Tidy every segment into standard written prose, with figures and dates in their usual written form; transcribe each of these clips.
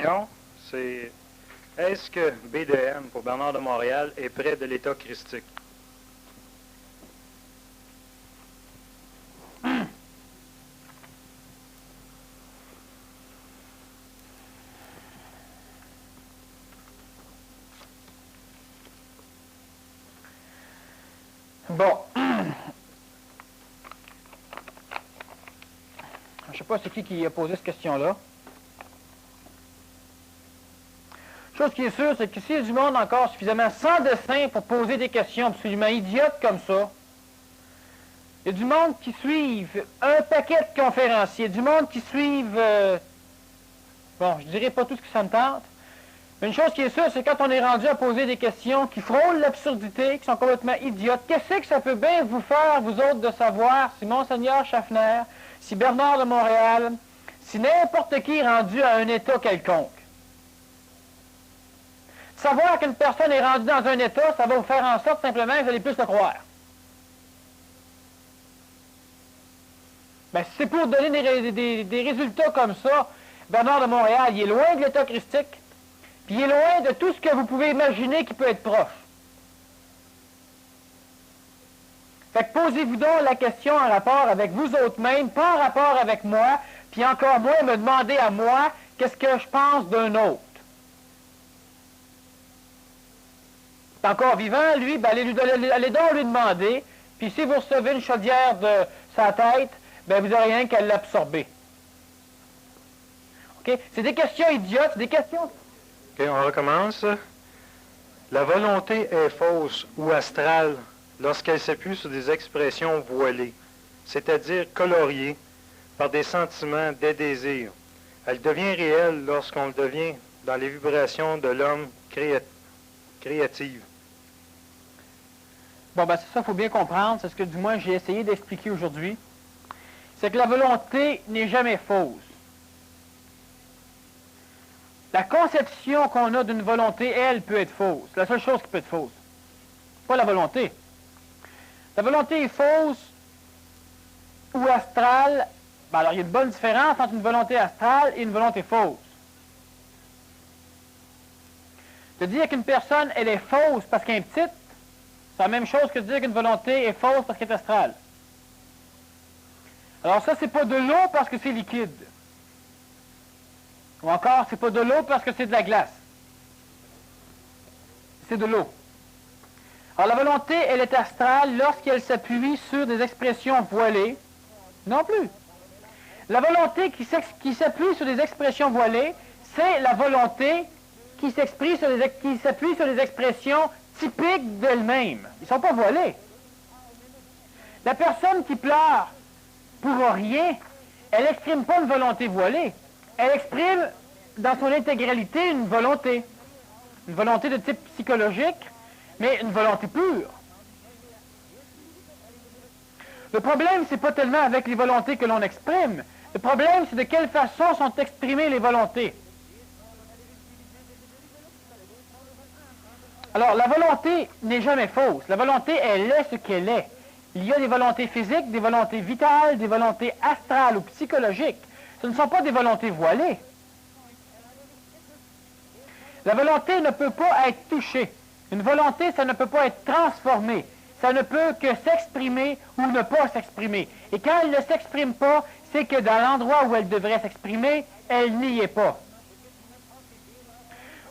question, c'est est-ce que BDM pour Bernard de Montréal est près de l'état christique? Bon. Je ne sais pas c'est qui a posé cette question-là. Chose qui est sûre, c'est que s'il y a du monde encore suffisamment sans dessin pour poser des questions absolument idiotes comme ça, il y a du monde qui suivent un paquet de conférenciers, du monde qui suivent... bon, je ne dirais pas tout ce qui ça me tente, mais une chose qui est sûre, c'est quand on est rendu à poser des questions qui frôlent l'absurdité, qui sont complètement idiotes, qu'est-ce que ça peut bien vous faire, vous autres, de savoir si Monseigneur Schaffner, si Bernard de Montréal, si n'importe qui est rendu à un état quelconque? Savoir qu'une personne est rendue dans un état, ça va vous faire en sorte simplement que vous allez plus le croire. Ben, si c'est pour donner des résultats comme ça, Bernard de Montréal, il est loin de l'état christique, puis il est loin de tout ce que vous pouvez imaginer qui peut être proche. Fait que posez-vous donc la question en rapport avec vous autres mêmes, pas en rapport avec moi, puis encore moins me demander à moi qu'est-ce que je pense d'un autre. C'est encore vivant, lui, ben allez donc lui demander, puis si vous recevez une chaudière de sa tête, ben vous n'aurez rien qu'à l'absorber. OK? C'est des questions idiotes, c'est des questions... OK, on recommence. La volonté est fausse ou astrale lorsqu'elle s'appuie sur des expressions voilées, c'est-à-dire coloriées par des sentiments, des désirs. Elle devient réelle lorsqu'on le devient dans les vibrations de l'homme créative. Bon, ben c'est ça, il faut bien comprendre, c'est ce que du moins j'ai essayé d'expliquer aujourd'hui. C'est que la volonté n'est jamais fausse. La conception qu'on a d'une volonté, elle, peut être fausse. C'est la seule chose qui peut être fausse. Pas la volonté. La volonté est fausse ou astrale. Ben alors, il y a une bonne différence entre une volonté astrale et une volonté fausse. De dire qu'une personne, elle est fausse parce qu'elle est petite, c'est la même chose que de dire qu'une volonté est fausse parce qu'elle est astrale. Alors ça, c'est pas de l'eau parce que c'est liquide. Ou encore, c'est pas de l'eau parce que c'est de la glace. C'est de l'eau. Alors la volonté, elle est astrale lorsqu'elle s'appuie sur des expressions voilées. Non plus. La volonté qui s'appuie sur des expressions voilées, c'est la volonté qui s'appuie sur des expressions typiques d'elle-même. Ils ne sont pas voilés. La personne qui pleure pour rien, elle n'exprime pas une volonté voilée. Elle exprime dans son intégralité une volonté. Une volonté de type psychologique, mais une volonté pure. Le problème, c'est pas tellement avec les volontés que l'on exprime. Le problème, c'est de quelle façon sont exprimées les volontés. Alors, la volonté n'est jamais fausse. La volonté, elle est ce qu'elle est. Il y a des volontés physiques, des volontés vitales, des volontés astrales ou psychologiques. Ce ne sont pas des volontés voilées. La volonté ne peut pas être touchée. Une volonté, ça ne peut pas être transformé. Ça ne peut que s'exprimer ou ne pas s'exprimer. Et quand elle ne s'exprime pas, c'est que dans l'endroit où elle devrait s'exprimer, elle n'y est pas.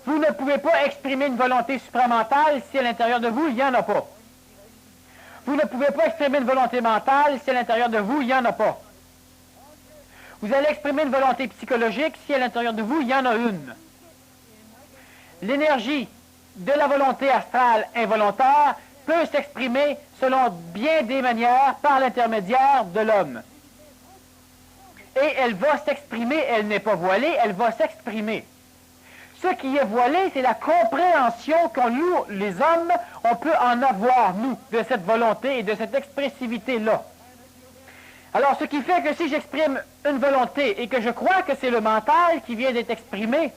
Vous ne pouvez pas exprimer une volonté supramentale si à l'intérieur de vous, il n'y en a pas. Vous ne pouvez pas exprimer une volonté mentale si à l'intérieur de vous, il n'y en a pas. Vous allez exprimer une volonté psychologique si à l'intérieur de vous, il y en a une. L'énergie de la volonté astrale involontaire peut s'exprimer selon bien des manières par l'intermédiaire de l'homme. Et elle va s'exprimer, elle n'est pas voilée, elle va s'exprimer. Ce qui est voilé, c'est la compréhension que nous, les hommes, on peut en avoir, nous, de cette volonté et de cette expressivité-là. Alors, ce qui fait que si j'exprime une volonté et que je crois que c'est le mental qui vient d'être exprimé,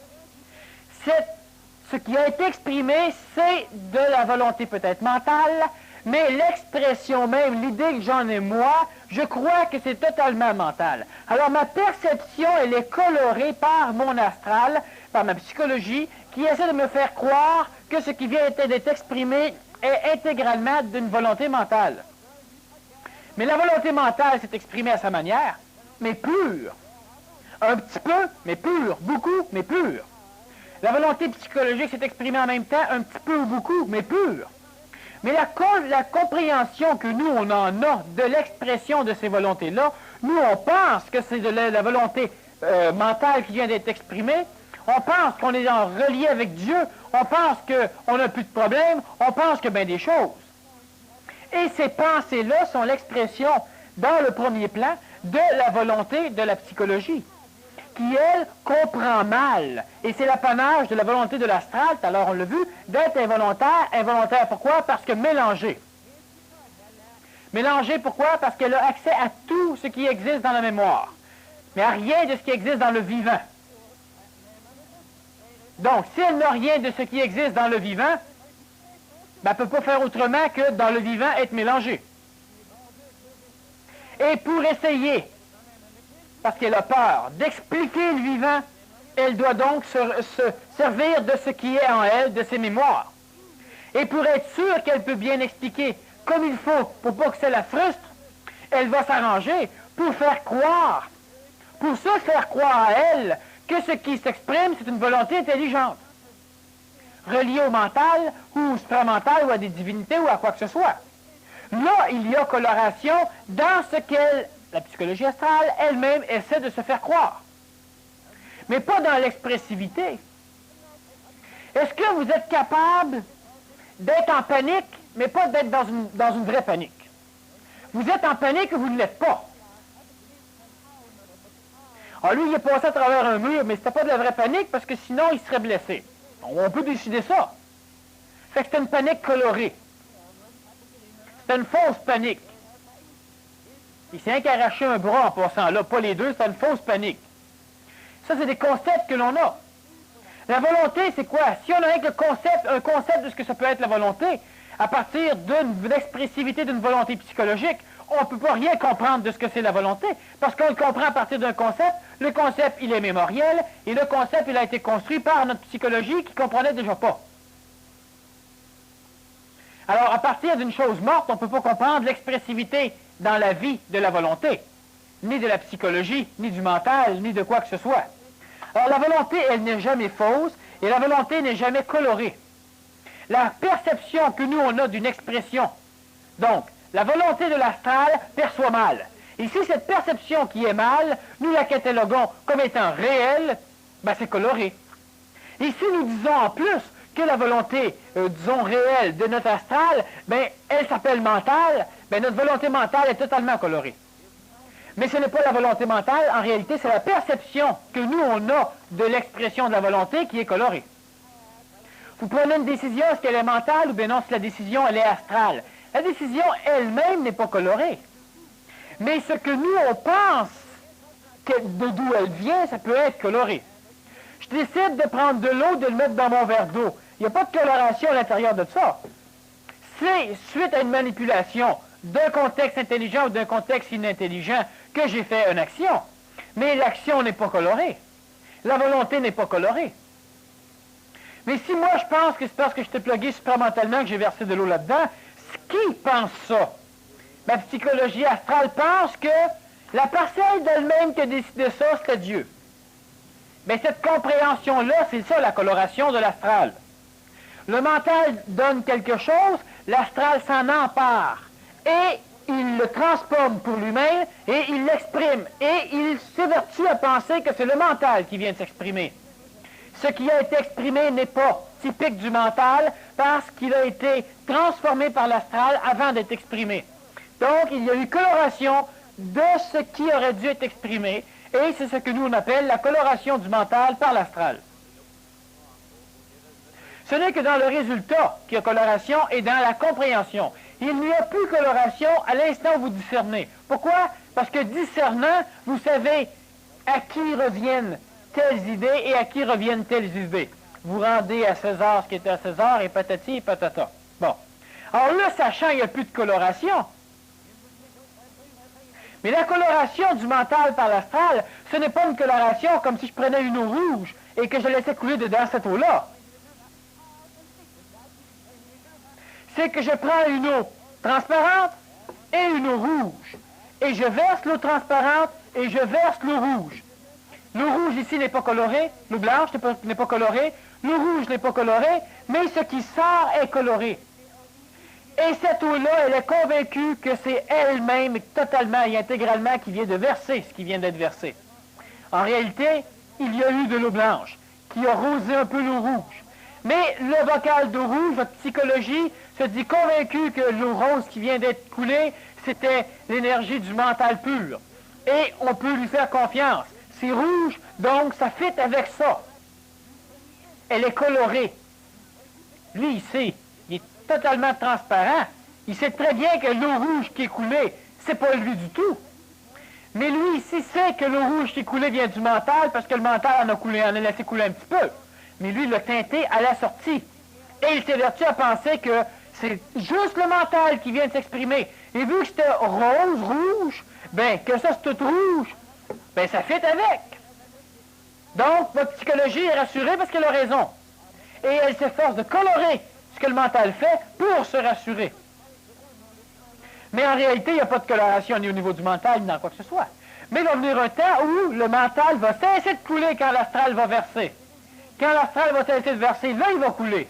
ce qui a été exprimé, c'est de la volonté peut-être mentale, Mais l'expression même, l'idée que j'en ai moi, je crois que c'est totalement mental. Alors ma perception, elle est colorée par mon astral, par ma psychologie, qui essaie de me faire croire que ce qui vient d'être exprimé est intégralement d'une volonté mentale. Mais la volonté mentale s'est exprimée à sa manière, mais pure. Un petit peu, mais pure. Beaucoup, mais pure. La volonté psychologique s'est exprimée en même temps, un petit peu ou beaucoup, mais pure. Mais la compréhension que nous, on en a de l'expression de ces volontés-là, nous, on pense que c'est de la volonté mentale qui vient d'être exprimée. On pense qu'on est en relié avec Dieu. On pense qu'on n'a plus de problème. On pense que bien des choses. Et ces pensées-là sont l'expression, dans le premier plan, de la volonté de la psychologie, qui, elle, comprend mal. Et c'est l'apanage de la volonté de l'astral, alors on l'a vu, d'être involontaire. Involontaire, pourquoi? Parce que mélangée. Mélangée, pourquoi? Parce qu'elle a accès à tout ce qui existe dans la mémoire, mais à rien de ce qui existe dans le vivant. Donc, si elle n'a rien de ce qui existe dans le vivant, ben, elle ne peut pas faire autrement que dans le vivant être mélangée. Et pour essayer, parce qu'elle a peur d'expliquer le vivant, elle doit donc se servir de ce qui est en elle, de ses mémoires. Et pour être sûre qu'elle peut bien expliquer comme il faut, pour pas que ça la frustre, elle va s'arranger pour faire croire, pour se faire croire à elle, que ce qui s'exprime, c'est une volonté intelligente, reliée au mental, ou au supramental, ou à des divinités, ou à quoi que ce soit. Là, il y a coloration dans ce qu'elle, la psychologie astrale, elle-même essaie de se faire croire. Mais pas dans l'expressivité. Est-ce que vous êtes capable d'être en panique, mais pas d'être dans une vraie panique? Vous êtes en panique ou vous ne l'êtes pas? Ah, lui, il est passé à travers un mur, mais c'était pas de la vraie panique, parce que sinon, il serait blessé. On peut décider ça. Fait que c'était une panique colorée. C'était une fausse panique. Il s'est arraché un bras en passant là, pas les deux, c'était une fausse panique. Ça, c'est des concepts que l'on a. La volonté, c'est quoi? Si on a un concept de ce que ça peut être la volonté, à partir d'une expressivité d'une volonté psychologique, on ne peut pas rien comprendre de ce que c'est la volonté, parce qu'on le comprend à partir d'un concept. Le concept, il est mémoriel, et le concept, il a été construit par notre psychologie qui ne comprenait déjà pas. Alors, à partir d'une chose morte, on ne peut pas comprendre l'expressivité dans la vie de la volonté, ni de la psychologie, ni du mental, ni de quoi que ce soit. Alors, la volonté, elle n'est jamais fausse, et la volonté n'est jamais colorée. La perception que nous, on a d'une expression, donc, la volonté de l'astral perçoit mal. Et si cette perception qui est mal, nous la cataloguons comme étant réelle, ben c'est coloré. Et si nous disons en plus que la volonté, disons, réelle de notre astral, ben, elle s'appelle mentale, ben, notre volonté mentale est totalement colorée. Mais ce n'est pas la volonté mentale, en réalité, c'est la perception que nous, on a de l'expression de la volonté qui est colorée. Vous prenez une décision, est-ce qu'elle est mentale ou bien non, si la décision, elle est astrale? La décision elle-même n'est pas colorée. Mais ce que nous, on pense d'où elle vient, ça peut être coloré. Je décide de prendre de l'eau, de le mettre dans mon verre d'eau. Il n'y a pas de coloration à l'intérieur de ça. C'est suite à une manipulation d'un contexte intelligent ou d'un contexte inintelligent que j'ai fait une action. Mais l'action n'est pas colorée. La volonté n'est pas colorée. Mais si moi je pense que c'est parce que je t'ai plugué supramentalement que j'ai versé de l'eau là-dedans, qui pense ça? Ma psychologie astrale pense que la parcelle d'elle-même qui a décidé ça, c'est Dieu. Mais cette compréhension-là, c'est ça la coloration de l'astral. Le mental donne quelque chose, l'astral s'en empare. Et il le transforme pour lui-même, et il l'exprime. Et il s'évertue à penser que c'est le mental qui vient de s'exprimer. Ce qui a été exprimé n'est pas typique du mental parce qu'il a été transformé par l'astral avant d'être exprimé. Donc, il y a eu coloration de ce qui aurait dû être exprimé, et c'est ce que nous on appelle la coloration du mental par l'astral. Ce n'est que dans le résultat qu'il y a coloration et dans la compréhension. Il n'y a plus coloration à l'instant où vous discernez. Pourquoi? Parce que discernant, vous savez à qui reviennent telles idées et à qui reviennent telles idées. Vous rendez à César ce qui est à César et patati et patata. Bon. Alors là, sachant qu'il n'y a plus de coloration. Mais la coloration du mental par l'astral, ce n'est pas une coloration comme si je prenais une eau rouge et que je laissais couler dedans cette eau-là. C'est que je prends une eau transparente et une eau rouge. Et je verse l'eau transparente et je verse l'eau rouge. L'eau rouge ici n'est pas colorée, l'eau blanche n'est pas colorée, l'eau rouge n'est pas colorée, mais ce qui sort est coloré. Et cette eau-là, elle est convaincue que c'est elle-même totalement et intégralement qui vient de verser ce qui vient d'être versé. En réalité, il y a eu de l'eau blanche qui a rosé un peu l'eau rouge. Mais le bocal d'eau rouge, votre psychologie, se dit convaincue que l'eau rose qui vient d'être coulée, c'était l'énergie du mental pur. Et on peut lui faire confiance. C'est rouge, donc ça fit avec ça. Elle est colorée. Lui, il sait. Il est totalement transparent. Il sait très bien que l'eau rouge qui est coulée, c'est pas lui du tout. Mais lui, ici, sait que l'eau rouge qui est coulée vient du mental, parce que le mental en a laissé couler un petit peu. Mais lui, il l'a teinté à la sortie. Et il s'évertue à penser que c'est juste le mental qui vient de s'exprimer. Et vu que c'était rose, rouge, ben, que ça c'est tout rouge, ben, ça fit avec. Donc, votre psychologie est rassurée parce qu'elle a raison. Et elle s'efforce de colorer ce que le mental fait pour se rassurer. Mais en réalité, il n'y a pas de coloration ni au niveau du mental, ni dans quoi que ce soit. Mais il va venir un temps où le mental va cesser de couler quand l'astral va verser. Quand l'astral va cesser de verser, là, il va couler.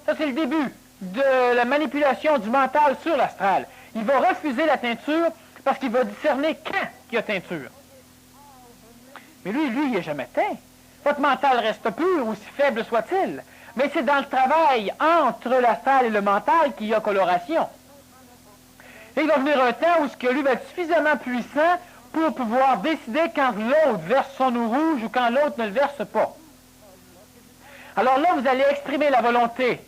Ça, c'est le début de la manipulation du mental sur l'astral. Il va refuser la teinture parce qu'il va discerner quand il y a teinture. Mais lui, il n'est jamais teint. Votre mental reste pur, aussi faible soit-il. Mais c'est dans le travail entre l'astral et le mental qu'il y a coloration. Et il va venir un temps où ce que lui va être suffisamment puissant pour pouvoir décider quand l'autre verse son eau rouge ou quand l'autre ne le verse pas. Alors là, vous allez exprimer la volonté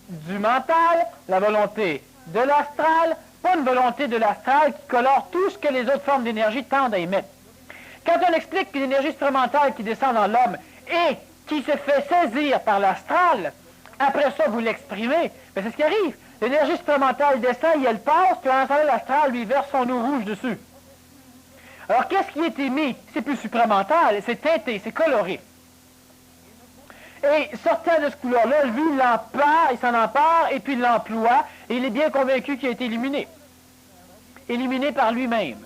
du mental, la volonté de l'astral, pas une volonté de l'astral qui colore tout ce que les autres formes d'énergie tendent à émettre. Quand on explique que l'énergie supramentale qui descend dans l'homme et qui se fait saisir par l'astral, après ça, vous l'exprimez, mais c'est ce qui arrive. L'énergie supramentale descend et elle passe, puis en l'astral lui verse son eau rouge dessus. Alors, qu'est-ce qui est émis? C'est plus supramental, c'est teinté, c'est coloré. Et sortant de ce couleur-là, lui, il s'en empare, et puis il l'emploie, et il est bien convaincu qu'il a été éliminé. Éliminé par lui-même.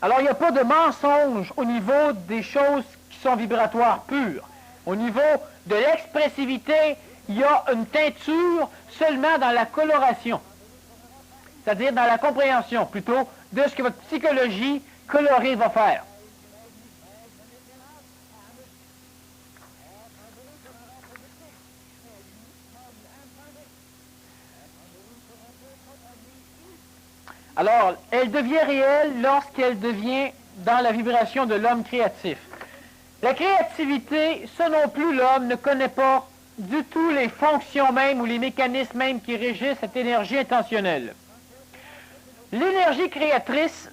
Alors, il n'y a pas de mensonge au niveau des choses qui sont vibratoires pures. Au niveau de l'expressivité, il y a une teinture seulement dans la coloration. C'est-à-dire dans la compréhension, plutôt, de ce que votre psychologie colorée va faire. Alors, elle devient réelle lorsqu'elle devient dans la vibration de l'homme créatif. La créativité, ça non plus, l'homme ne connaît pas du tout les fonctions même ou les mécanismes même qui régissent cette énergie intentionnelle. L'énergie créatrice,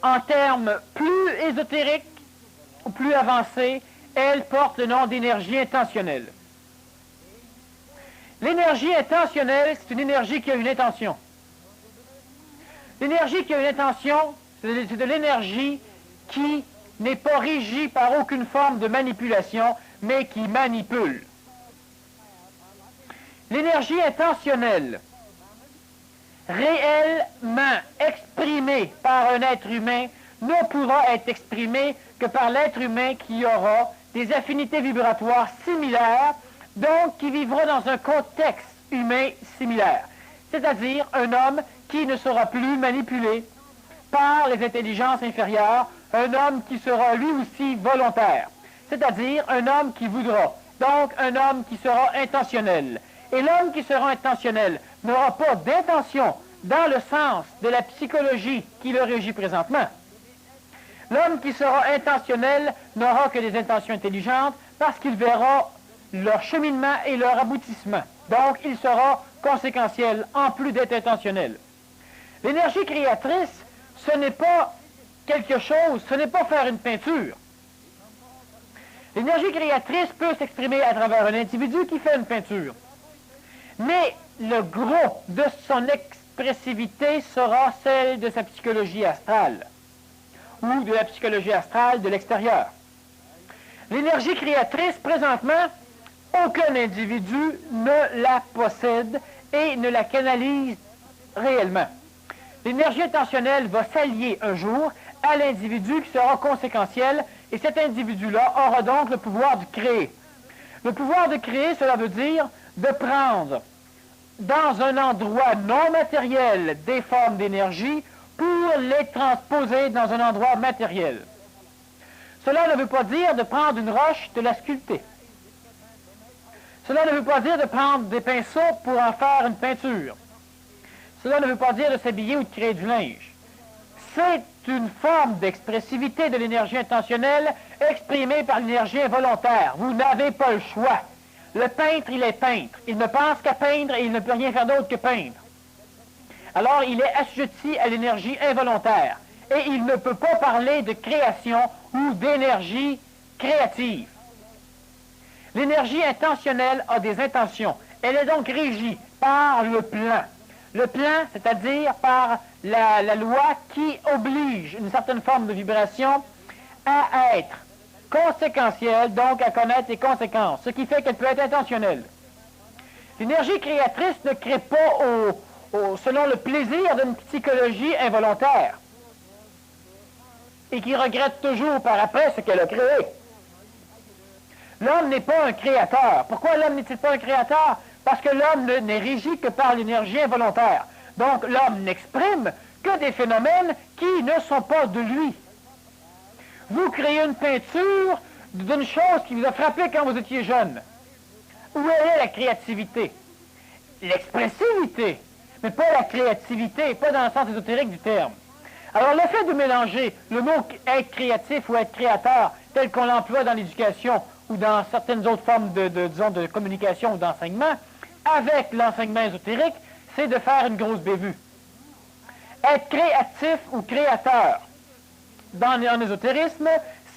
en termes plus ésotériques ou plus avancés, elle porte le nom d'énergie intentionnelle. L'énergie intentionnelle, c'est une énergie qui a une intention. L'énergie qui a une intention, c'est de l'énergie qui n'est pas régie par aucune forme de manipulation, mais qui manipule. L'énergie intentionnelle, réellement exprimée par un être humain, ne pourra être exprimée que par l'être humain qui aura des affinités vibratoires similaires, donc qui vivra dans un contexte humain similaire. C'est-à-dire un homme qui ne sera plus manipulé par les intelligences inférieures, un homme qui sera lui aussi volontaire, c'est-à-dire un homme qui voudra, donc un homme qui sera intentionnel. Et l'homme qui sera intentionnel n'aura pas d'intention dans le sens de la psychologie qui le régit présentement. L'homme qui sera intentionnel n'aura que des intentions intelligentes parce qu'il verra leur cheminement et leur aboutissement. Donc, il sera conséquentiel en plus d'être intentionnel. L'énergie créatrice, ce n'est pas quelque chose, ce n'est pas faire une peinture. L'énergie créatrice peut s'exprimer à travers un individu qui fait une peinture. Mais le gros de son expressivité sera celle de sa psychologie astrale, ou de la psychologie astrale de l'extérieur. L'énergie créatrice, présentement, aucun individu ne la possède et ne la canalise réellement. L'énergie intentionnelle va s'allier un jour à l'individu qui sera conséquentiel, et cet individu-là aura donc le pouvoir de créer. Le pouvoir de créer, cela veut dire de prendre dans un endroit non matériel des formes d'énergie pour les transposer dans un endroit matériel. Cela ne veut pas dire de prendre une roche, de la sculpter. Cela ne veut pas dire de prendre des pinceaux pour en faire une peinture. Cela ne veut pas dire de s'habiller ou de créer du linge. C'est une forme d'expressivité de l'énergie intentionnelle exprimée par l'énergie involontaire. Vous n'avez pas le choix. Le peintre, il est peintre. Il ne pense qu'à peindre et il ne peut rien faire d'autre que peindre. Alors, il est assujetti à l'énergie involontaire. Et il ne peut pas parler de création ou d'énergie créative. L'énergie intentionnelle a des intentions. Elle est donc régie par le plan. Le plan, c'est-à-dire par la loi qui oblige une certaine forme de vibration à être conséquentielle, donc à connaître les conséquences, ce qui fait qu'elle peut être intentionnelle. L'énergie créatrice ne crée pas selon le plaisir d'une psychologie involontaire et qui regrette toujours par après ce qu'elle a créé. L'homme n'est pas un créateur. Pourquoi l'homme n'est-il pas un créateur? Parce que l'homme n'est régi que par l'énergie involontaire. Donc l'homme n'exprime que des phénomènes qui ne sont pas de lui. Vous créez une peinture d'une chose qui vous a frappé quand vous étiez jeune. Où est la créativité? L'expressivité, mais pas la créativité, pas dans le sens ésotérique du terme. Alors le fait de mélanger le mot être créatif ou être créateur, tel qu'on l'emploie dans l'éducation ou dans certaines autres formes de communication ou d'enseignement, avec l'enseignement ésotérique, c'est de faire une grosse bévue. Être créatif ou créateur en ésotérisme,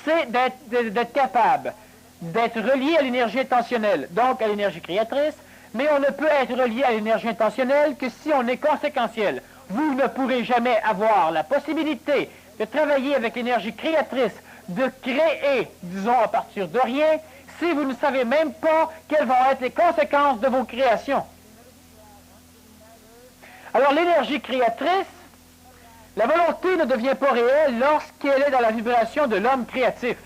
c'est d'être capable d'être relié à l'énergie intentionnelle, donc à l'énergie créatrice, mais on ne peut être relié à l'énergie intentionnelle que si on est conséquentiel. Vous ne pourrez jamais avoir la possibilité de travailler avec l'énergie créatrice, de créer, disons, à partir de rien, si vous ne savez même pas quelles vont être les conséquences de vos créations. Alors l'énergie créatrice, la volonté ne devient pas réelle lorsqu'elle est dans la vibration de l'homme créatif.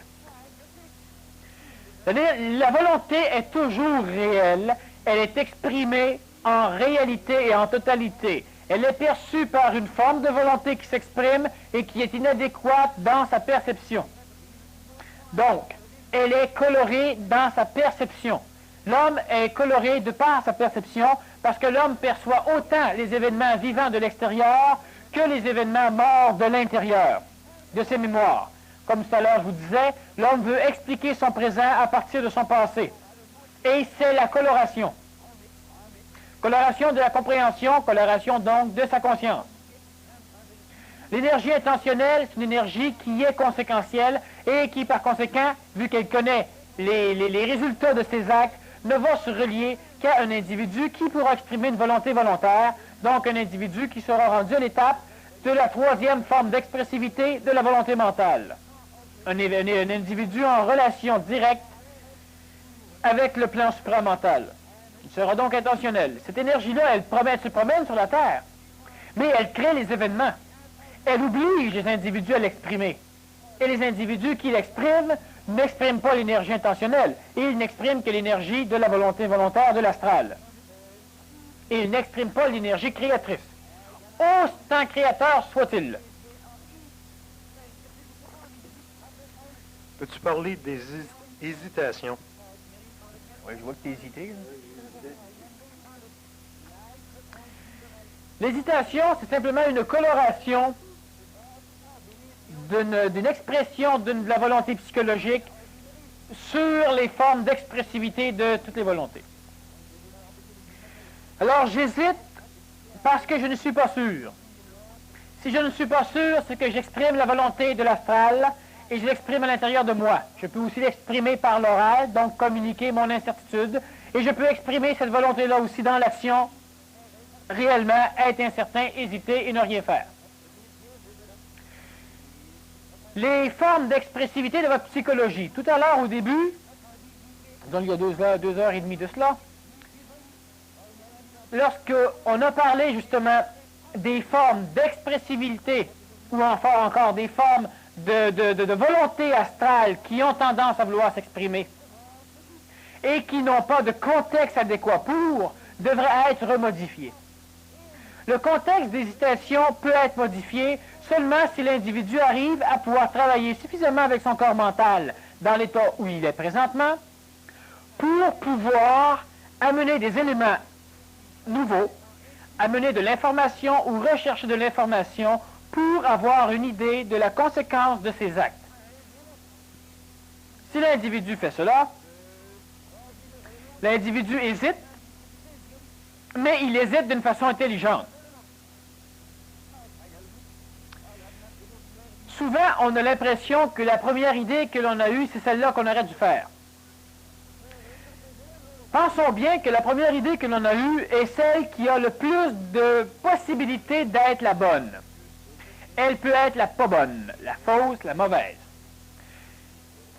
C'est-à-dire, la volonté est toujours réelle, elle est exprimée en réalité et en totalité. Elle est perçue par une forme de volonté qui s'exprime et qui est inadéquate dans sa perception. Donc, elle est colorée dans sa perception. L'homme est coloré de par sa perception parce que l'homme perçoit autant les événements vivants de l'extérieur que les événements morts de l'intérieur, de ses mémoires. Comme tout à l'heure je vous disais, l'homme veut expliquer son présent à partir de son passé. Et c'est la coloration. Coloration de la compréhension, coloration donc de sa conscience. L'énergie intentionnelle, c'est une énergie qui est conséquentielle et qui, par conséquent, vu qu'elle connaît les résultats de ses actes, ne va se relier qu'à un individu qui pourra exprimer une volonté volontaire, donc un individu qui sera rendu à l'étape de la troisième forme d'expressivité de la volonté mentale. Un individu en relation directe avec le plan supramental. Il sera donc intentionnel. Cette énergie-là, elle se promène sur la Terre, mais elle crée les événements. Elle oblige les individus à l'exprimer. Et les individus qui l'expriment n'expriment pas l'énergie intentionnelle. Ils n'expriment que l'énergie de la volonté volontaire de l'astral. Et ils n'expriment pas l'énergie créatrice. Autant créateur soit-il. Peux-tu parler des hésitations? Oui, je vois que tu es hésité. L'hésitation, c'est simplement une coloration d'une expression de la volonté psychologique sur les formes d'expressivité de toutes les volontés. Alors, j'hésite parce que je ne suis pas sûr. Si je ne suis pas sûr, c'est que j'exprime la volonté de l'astral et je l'exprime à l'intérieur de moi. Je peux aussi l'exprimer par l'oral, donc communiquer mon incertitude, Et je peux exprimer cette volonté-là aussi dans l'action, réellement être incertain, hésiter et ne rien faire. Les formes d'expressivité de votre psychologie. Tout à l'heure, au début, donc il y a 2 heures et demie de cela, lorsqu'on a parlé justement des formes d'expressivité, ou encore des formes de volonté astrale qui ont tendance à vouloir s'exprimer, et qui n'ont pas de contexte adéquat pour, devraient être remodifiées. Le contexte d'hésitation peut être modifié seulement si l'individu arrive à pouvoir travailler suffisamment avec son corps mental dans l'état où il est présentement pour pouvoir amener des éléments nouveaux, amener de l'information ou rechercher de l'information pour avoir une idée de la conséquence de ses actes. Si l'individu fait cela, l'individu hésite, mais il hésite d'une façon intelligente. Souvent, on a l'impression que la première idée que l'on a eue, c'est celle-là qu'on aurait dû faire. Pensons bien que la première idée que l'on a eue est celle qui a le plus de possibilités d'être la bonne. Elle peut être la pas bonne, la fausse, la mauvaise.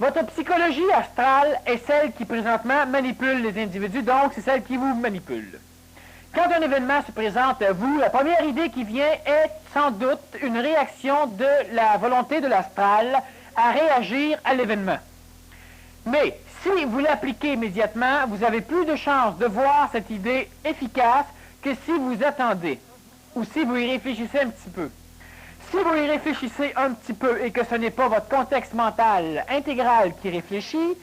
Votre psychologie astrale est celle qui présentement manipule les individus, donc c'est celle qui vous manipule. Quand un événement se présente à vous, la première idée qui vient est sans doute une réaction de la volonté de l'astral à réagir à l'événement. Mais si vous l'appliquez immédiatement, vous avez plus de chances de voir cette idée efficace que si vous attendez, ou si vous y réfléchissez un petit peu. Si vous y réfléchissez un petit peu et que ce n'est pas votre contexte mental intégral qui réfléchit,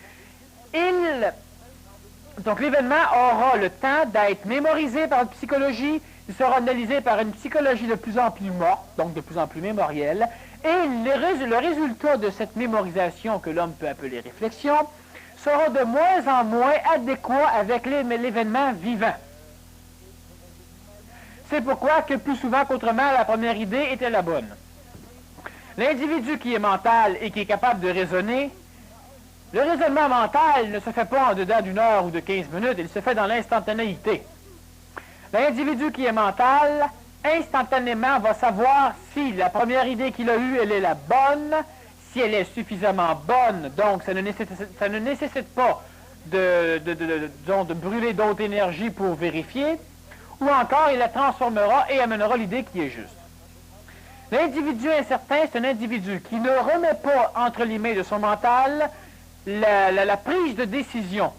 donc l'événement aura le temps d'être mémorisé par une psychologie, il sera analysé par une psychologie de plus en plus morte, donc de plus en plus mémorielle, et le résultat de cette mémorisation que l'homme peut appeler réflexion sera de moins en moins adéquat avec l'événement vivant. C'est pourquoi que plus souvent qu'autrement, la première idée était la bonne. L'individu qui est mental et qui est capable de raisonner, le raisonnement mental ne se fait pas en dedans d'une heure ou de 15 minutes, il se fait dans l'instantanéité. L'individu qui est mental, instantanément, va savoir si la première idée qu'il a eue, elle est la bonne, si elle est suffisamment bonne, donc ça ne nécessite pas de brûler d'autres énergies pour vérifier, ou encore il la transformera et amènera l'idée qui est juste. L'individu incertain, c'est un individu qui ne remet pas entre les mains de son mental la prise de décision.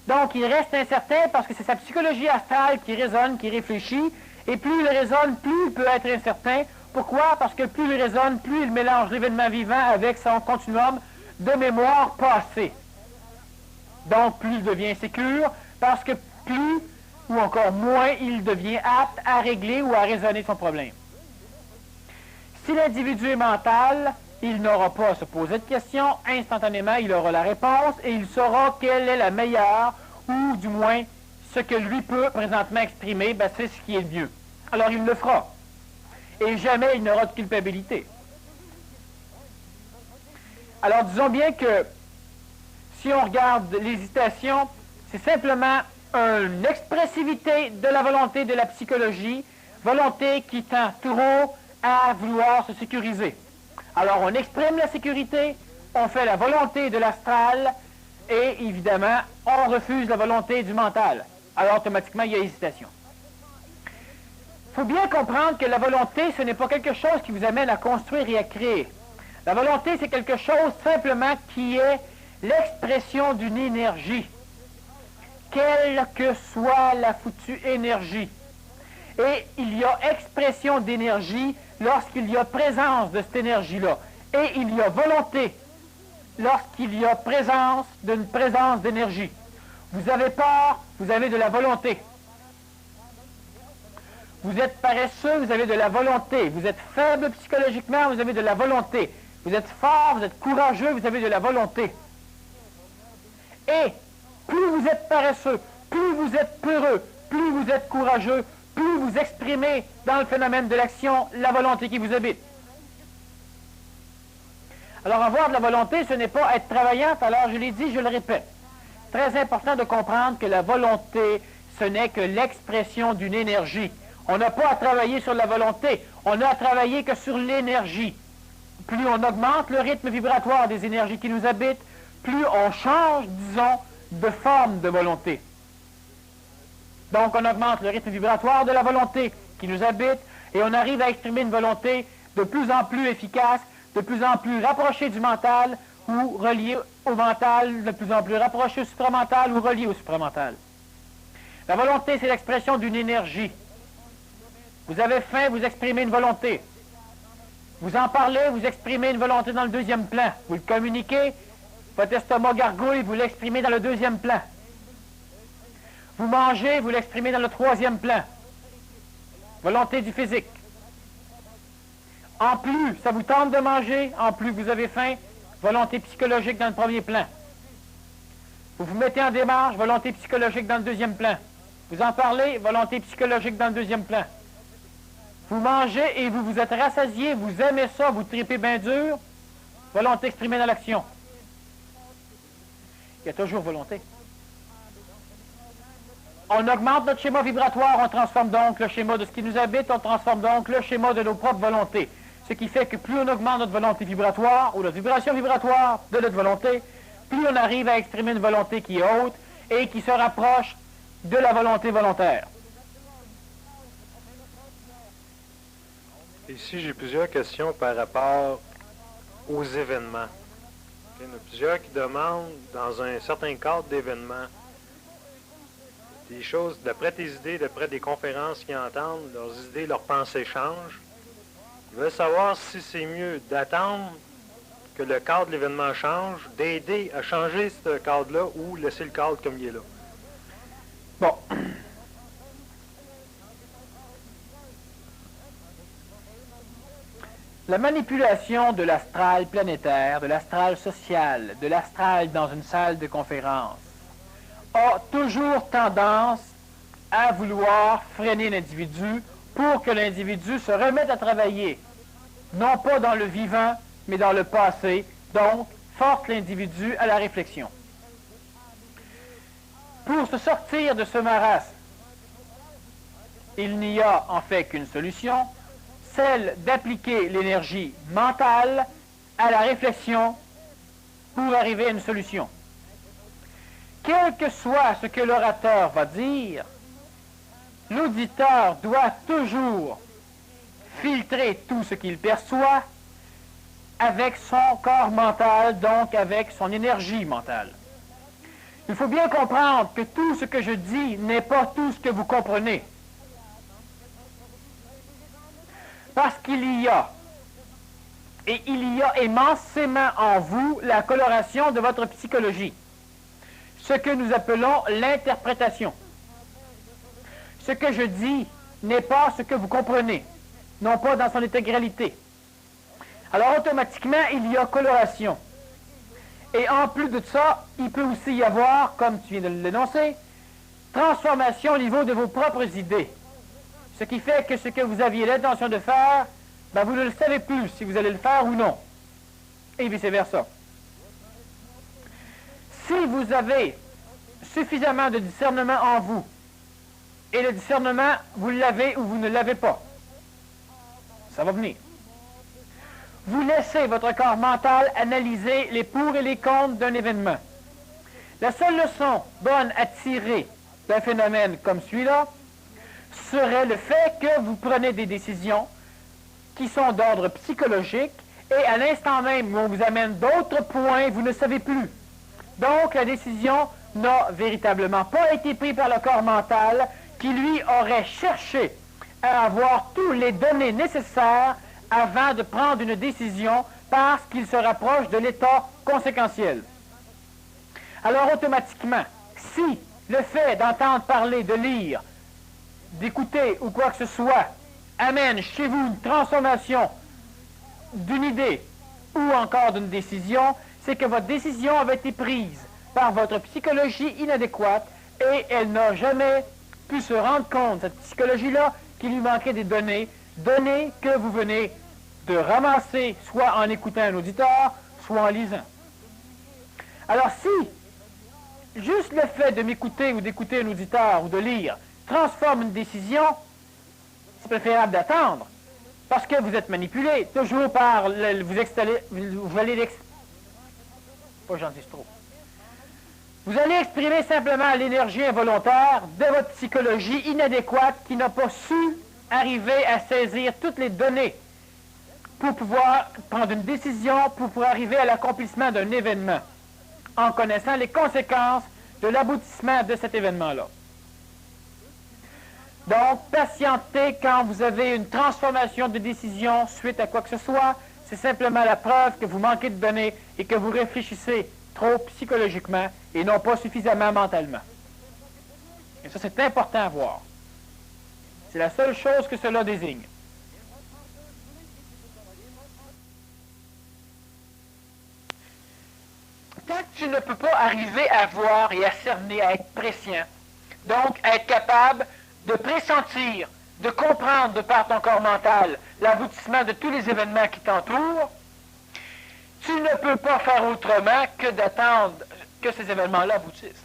Donc, il reste incertain parce que c'est sa psychologie astrale qui résonne, qui réfléchit, et plus il raisonne, plus il peut être incertain. Pourquoi? Parce que plus il raisonne, plus il mélange l'événement vivant avec son continuum de mémoire passée. Donc, plus il devient sécure, parce que plus, ou encore moins, il devient apte à régler ou à raisonner son problème. Si l'individu est mental, il n'aura pas à se poser de questions, instantanément il aura la réponse et il saura quelle est la meilleure, ou du moins ce que lui peut présentement exprimer, ben, c'est ce qui est le mieux. Alors il le fera. Et jamais il n'aura de culpabilité. Alors disons bien que si on regarde l'hésitation, c'est simplement une expressivité de la volonté de la psychologie, volonté qui tend trop à vouloir se sécuriser. Alors, on exprime la sécurité, on fait la volonté de l'astral, et évidemment, on refuse la volonté du mental. Alors, automatiquement, il y a hésitation. Il faut bien comprendre que la volonté, ce n'est pas quelque chose qui vous amène à construire et à créer. La volonté, c'est quelque chose simplement qui est l'expression d'une énergie, quelle que soit la foutue énergie. Et il y a expression d'énergie lorsqu'il y a présence de cette énergie-là. Et il y a volonté lorsqu'il y a présence d'une présence d'énergie. Vous avez peur, vous avez de la volonté. Vous êtes paresseux, vous avez de la volonté. Vous êtes faible psychologiquement, vous avez de la volonté. Vous êtes fort, vous êtes courageux, vous avez de la volonté. Et plus vous êtes paresseux, plus vous êtes peureux, plus vous êtes courageux, plus vous exprimez dans le phénomène de l'action la volonté qui vous habite. Alors avoir de la volonté, ce n'est pas être travaillant, alors je l'ai dit, je le répète. très important de comprendre que la volonté, ce n'est que l'expression d'une énergie. On n'a pas à travailler sur la volonté, on n'a à travailler que sur l'énergie. Plus on augmente le rythme vibratoire des énergies qui nous habitent, plus on change, disons, de forme de volonté. Donc on augmente le rythme vibratoire de la volonté qui nous habite et on arrive à exprimer une volonté de plus en plus efficace, de plus en plus rapprochée du mental ou reliée au mental, de plus en plus rapprochée au supramental ou reliée au supramental. La volonté, c'est l'expression d'une énergie. Vous avez faim, vous exprimez une volonté. Vous en parlez, vous exprimez une volonté dans le deuxième plan. Vous le communiquez, votre estomac gargouille, vous l'exprimez dans le deuxième plan. Vous mangez, vous l'exprimez dans le troisième plan. Volonté du physique. En plus, ça vous tente de manger, en plus vous avez faim, volonté psychologique dans le premier plan. Vous vous mettez en démarche, volonté psychologique dans le deuxième plan. Vous en parlez, volonté psychologique dans le deuxième plan. Vous mangez et vous vous êtes rassasié, vous aimez ça, vous tripez bien dur, volonté exprimée dans l'action. Il y a toujours volonté. On augmente notre schéma vibratoire, on transforme donc le schéma de ce qui nous habite, on transforme donc le schéma de nos propres volontés. Ce qui fait que plus on augmente notre volonté vibratoire, ou la vibration vibratoire de notre volonté, plus on arrive à exprimer une volonté qui est haute et qui se rapproche de la volonté volontaire. Ici, j'ai plusieurs questions par rapport aux événements. Il y en a plusieurs qui demandent, dans un certain cadre d'événements, des choses, d'après tes idées, d'après des conférences qu'ils entendent, leurs idées, leurs pensées changent. Ils veulent savoir si c'est mieux d'attendre que le cadre de l'événement change, d'aider à changer ce cadre-là ou laisser le cadre comme il est là. Bon. La manipulation de l'astral planétaire, de l'astral social, de l'astral dans une salle de conférence a toujours tendance à vouloir freiner l'individu pour que l'individu se remette à travailler, non pas dans le vivant, mais dans le passé, donc force l'individu à la réflexion. Pour se sortir de ce marasme, il n'y a en fait qu'une solution, celle d'appliquer l'énergie mentale à la réflexion pour arriver à une solution. Quel que soit ce que l'orateur va dire, l'auditeur doit toujours filtrer tout ce qu'il perçoit avec son corps mental, donc avec son énergie mentale. Il faut bien comprendre que tout ce que je dis n'est pas tout ce que vous comprenez. Parce qu'il y a immensément en vous la coloration de votre psychologie, ce que nous appelons l'interprétation. Ce que je dis n'est pas ce que vous comprenez, non pas dans son intégralité. Alors automatiquement, il y a coloration. Et en plus de ça, il peut aussi y avoir, comme tu viens de l'énoncer, transformation au niveau de vos propres idées. Ce qui fait que ce que vous aviez l'intention de faire, ben vous ne le savez plus si vous allez le faire ou non. Et vice-versa. Si vous avez suffisamment de discernement en vous, et le discernement, vous l'avez ou vous ne l'avez pas, ça va venir. Vous laissez votre corps mental analyser les pour et les contre d'un événement. La seule leçon bonne à tirer d'un phénomène comme celui-là serait le fait que vous prenez des décisions qui sont d'ordre psychologique et à l'instant même où on vous amène d'autres points, vous ne savez plus. Donc la décision n'a véritablement pas été prise par le corps mental qui lui aurait cherché à avoir tous les données nécessaires avant de prendre une décision parce qu'il se rapproche de l'état conséquentiel. Alors automatiquement, si le fait d'entendre parler, de lire, d'écouter ou quoi que ce soit amène chez vous une transformation d'une idée ou encore d'une décision, c'est que votre décision avait été prise par votre psychologie inadéquate et elle n'a jamais pu se rendre compte, cette psychologie-là, qu'il lui manquait des données que vous venez de ramasser soit en écoutant un auditeur, soit en lisant. Alors si juste le fait de m'écouter ou d'écouter un auditeur ou de lire transforme une décision, c'est préférable d'attendre. Parce que vous êtes manipulé, toujours par vous allez pas j'en dis trop. Vous allez exprimer simplement l'énergie involontaire de votre psychologie inadéquate qui n'a pas su arriver à saisir toutes les données pour pouvoir prendre une décision, pour arriver à l'accomplissement d'un événement, en connaissant les conséquences de l'aboutissement de cet événement-là. Donc, patientez quand vous avez une transformation de décision suite à quoi que ce soit, c'est simplement la preuve que vous manquez de données et que vous réfléchissez trop psychologiquement et non pas suffisamment mentalement. Et ça, c'est important à voir. C'est la seule chose que cela désigne. Tant que tu ne peux pas arriver à voir et à cerner, à être prescient, donc à être capable de pressentir, de comprendre de par ton corps mental l'aboutissement de tous les événements qui t'entourent, tu ne peux pas faire autrement que d'attendre que ces événements-là aboutissent.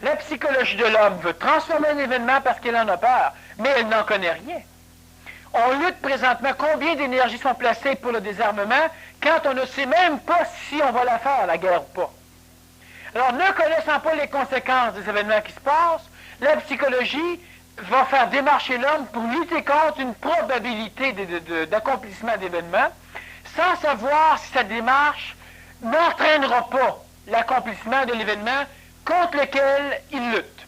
La psychologie de l'homme veut transformer un événement parce qu'elle en a peur, mais elle n'en connaît rien. On lutte présentement combien d'énergies sont placées pour le désarmement quand on ne sait même pas si on va la faire, la guerre ou pas. Alors, ne connaissant pas les conséquences des événements qui se passent, la psychologie va faire démarcher l'homme pour lutter contre une probabilité d'accomplissement d'événements, sans savoir si sa démarche n'entraînera pas l'accomplissement de l'événement contre lequel il lutte.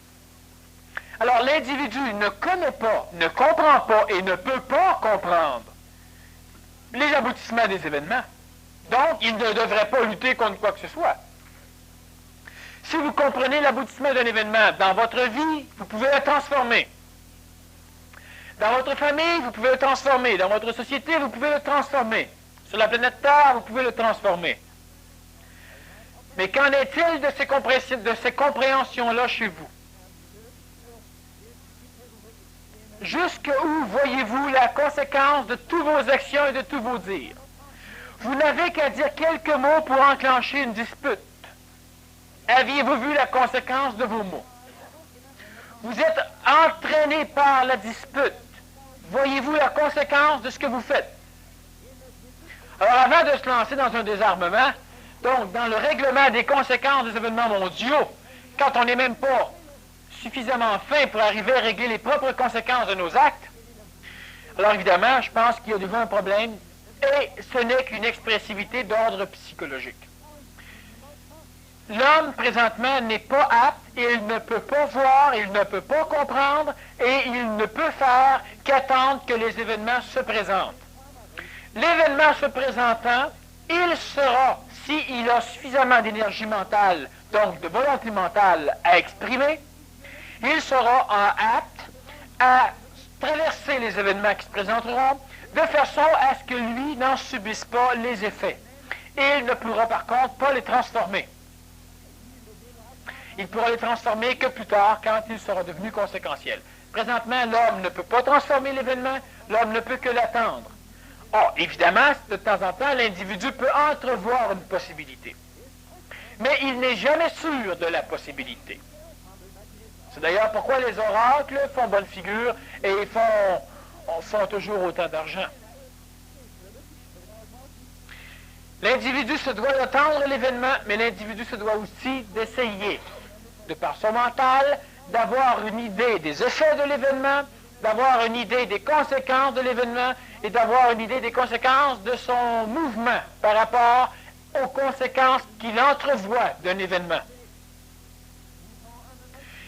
Alors, l'individu ne connaît pas, ne comprend pas et ne peut pas comprendre les aboutissements des événements. Donc, il ne devrait pas lutter contre quoi que ce soit. Si vous comprenez l'aboutissement d'un événement dans votre vie, vous pouvez le transformer. Dans votre famille, vous pouvez le transformer. Dans votre société, vous pouvez le transformer. Sur la planète Terre, vous pouvez le transformer. Mais qu'en est-il de ces compréhensions-là chez vous? Jusqu'où voyez-vous la conséquence de tous vos actions et de tous vos dires? Vous n'avez qu'à dire quelques mots pour enclencher une dispute. Aviez-vous vu la conséquence de vos mots? Vous êtes entraîné par la dispute. Voyez-vous la conséquence de ce que vous faites? Alors, avant de se lancer dans un désarmement, donc dans le règlement des conséquences des événements mondiaux, quand on n'est même pas suffisamment fin pour arriver à régler les propres conséquences de nos actes, alors évidemment, je pense qu'il y a devant un problème, et ce n'est qu'une expressivité d'ordre psychologique. L'homme, présentement, n'est pas apte, il ne peut pas voir, il ne peut pas comprendre, et il ne peut faire qu'attendre que les événements se présentent. L'événement se présentant, il sera, s'il a suffisamment d'énergie mentale, donc de volonté mentale à exprimer, il sera apte à traverser les événements qui se présenteront de façon à ce que lui n'en subisse pas les effets. Et il ne pourra par contre pas les transformer. Il pourra les transformer que plus tard, quand il sera devenu conséquentiel. Présentement, l'homme ne peut pas transformer l'événement, l'homme ne peut que l'attendre. Or, évidemment, de temps en temps, l'individu peut entrevoir une possibilité. Mais il n'est jamais sûr de la possibilité. C'est d'ailleurs pourquoi les oracles font bonne figure et font toujours autant d'argent. L'individu se doit d'attendre l'événement, mais l'individu se doit aussi d'essayer, de par son mental, d'avoir une idée des effets de l'événement, d'avoir une idée des conséquences de l'événement et d'avoir une idée des conséquences de son mouvement par rapport aux conséquences qu'il entrevoit d'un événement.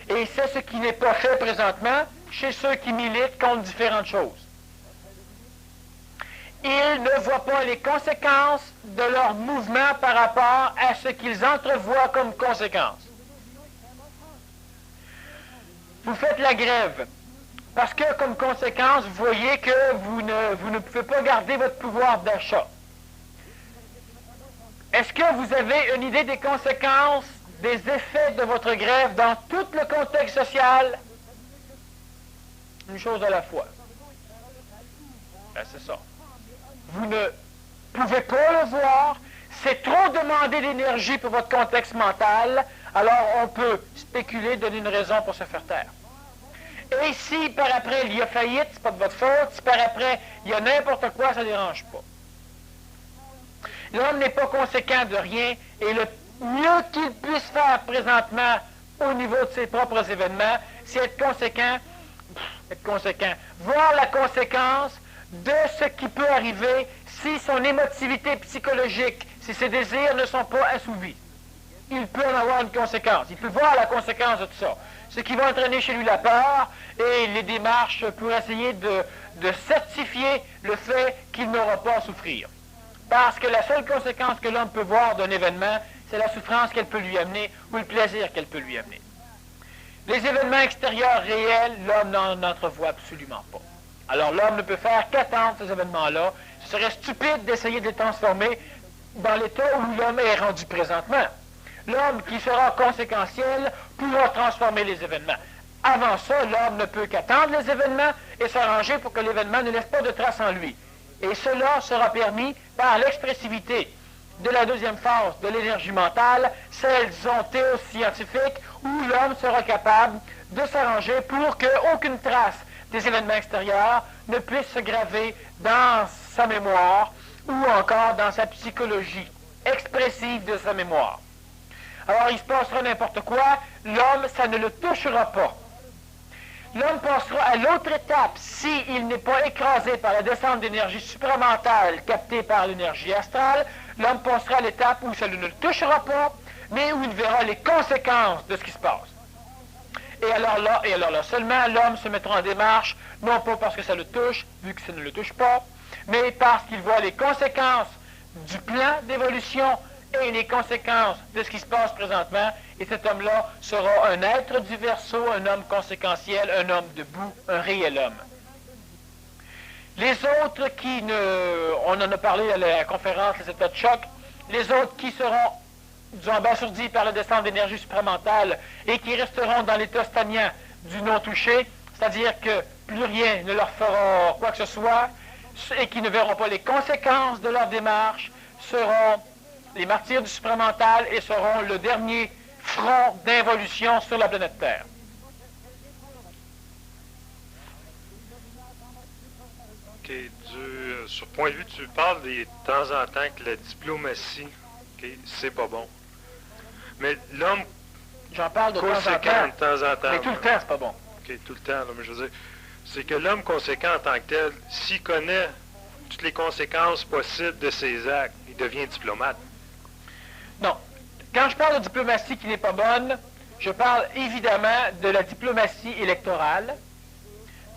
Et c'est ce qui n'est pas fait présentement chez ceux qui militent contre différentes choses. Ils ne voient pas les conséquences de leur mouvement par rapport à ce qu'ils entrevoient comme conséquences. Vous faites la grève parce que, comme conséquence, vous voyez que vous ne pouvez pas garder votre pouvoir d'achat. Est-ce que vous avez une idée des conséquences, des effets de votre grève dans tout le contexte social? Une chose à la fois. Ben, c'est ça. Vous ne pouvez pas le voir. C'est trop demander d'énergie pour votre contexte mental. alors on peut spéculer, donner une raison pour se faire taire. Et si par après il y a faillite, c'est pas de votre faute. Si par après il y a n'importe quoi, ça ne dérange pas. L'homme n'est pas conséquent de rien et le mieux qu'il puisse faire présentement au niveau de ses propres événements, c'est être conséquent, voir la conséquence de ce qui peut arriver si son émotivité psychologique, si ses désirs ne sont pas assouvis. Il peut en avoir une conséquence. Il peut voir la conséquence de tout ça. Ce qui va entraîner chez lui la peur et les démarches pour essayer de certifier le fait qu'il n'aura pas à souffrir. Parce que la seule conséquence que l'homme peut voir d'un événement, c'est la souffrance qu'elle peut lui amener ou le plaisir qu'elle peut lui amener. Les événements extérieurs réels, l'homme n'en entrevoit absolument pas. Alors l'homme ne peut faire qu'attendre ces événements-là. Ce serait stupide d'essayer de les transformer dans l'état où l'homme est rendu présentement. L'homme qui sera conséquentiel pourra transformer les événements. Avant ça, l'homme ne peut qu'attendre les événements et s'arranger pour que l'événement ne laisse pas de traces en lui. Et cela sera permis par l'expressivité de la deuxième phase de l'énergie mentale, celle, disons, théoscientifique, où l'homme sera capable de s'arranger pour qu'aucune trace des événements extérieurs ne puisse se graver dans sa mémoire ou encore dans sa psychologie expressive de sa mémoire. Alors, il se passera n'importe quoi, l'homme, ça ne le touchera pas. L'homme passera à l'autre étape s'il n'est pas écrasé par la descente d'énergie supramentale captée par l'énergie astrale. L'homme passera à l'étape où ça ne le touchera pas, mais où il verra les conséquences de ce qui se passe. Et alors là seulement, l'homme se mettra en démarche, non pas parce que ça le touche, vu que ça ne le touche pas, mais parce qu'il voit les conséquences du plan d'évolution et les conséquences de ce qui se passe présentement, et cet homme-là sera un être du Verseau, un homme conséquentiel, un homme debout, un réel homme. Les autres qui on en a parlé à la conférence, les états de choc, les autres qui seront, disons, abasourdis par la descente d'énergie supramentale et qui resteront dans l'état stagnant du non-touché, c'est-à-dire que plus rien ne leur fera quoi que ce soit, et qui ne verront pas les conséquences de leur démarche, seront les martyrs du supramental et seront le dernier front d'involution sur la planète Terre. OK. Sur point de vue, tu parles de temps en temps que la diplomatie, okay, c'est pas bon. Mais l'homme J'en parle de conséquent temps en temps. Mais tout le temps, c'est pas bon. OK, tout le temps, là, mais je veux dire, c'est que l'homme conséquent en tant que tel, s'il connaît toutes les conséquences possibles de ses actes, il devient diplomate. Non. Quand je parle de diplomatie qui n'est pas bonne, je parle évidemment de la diplomatie électorale.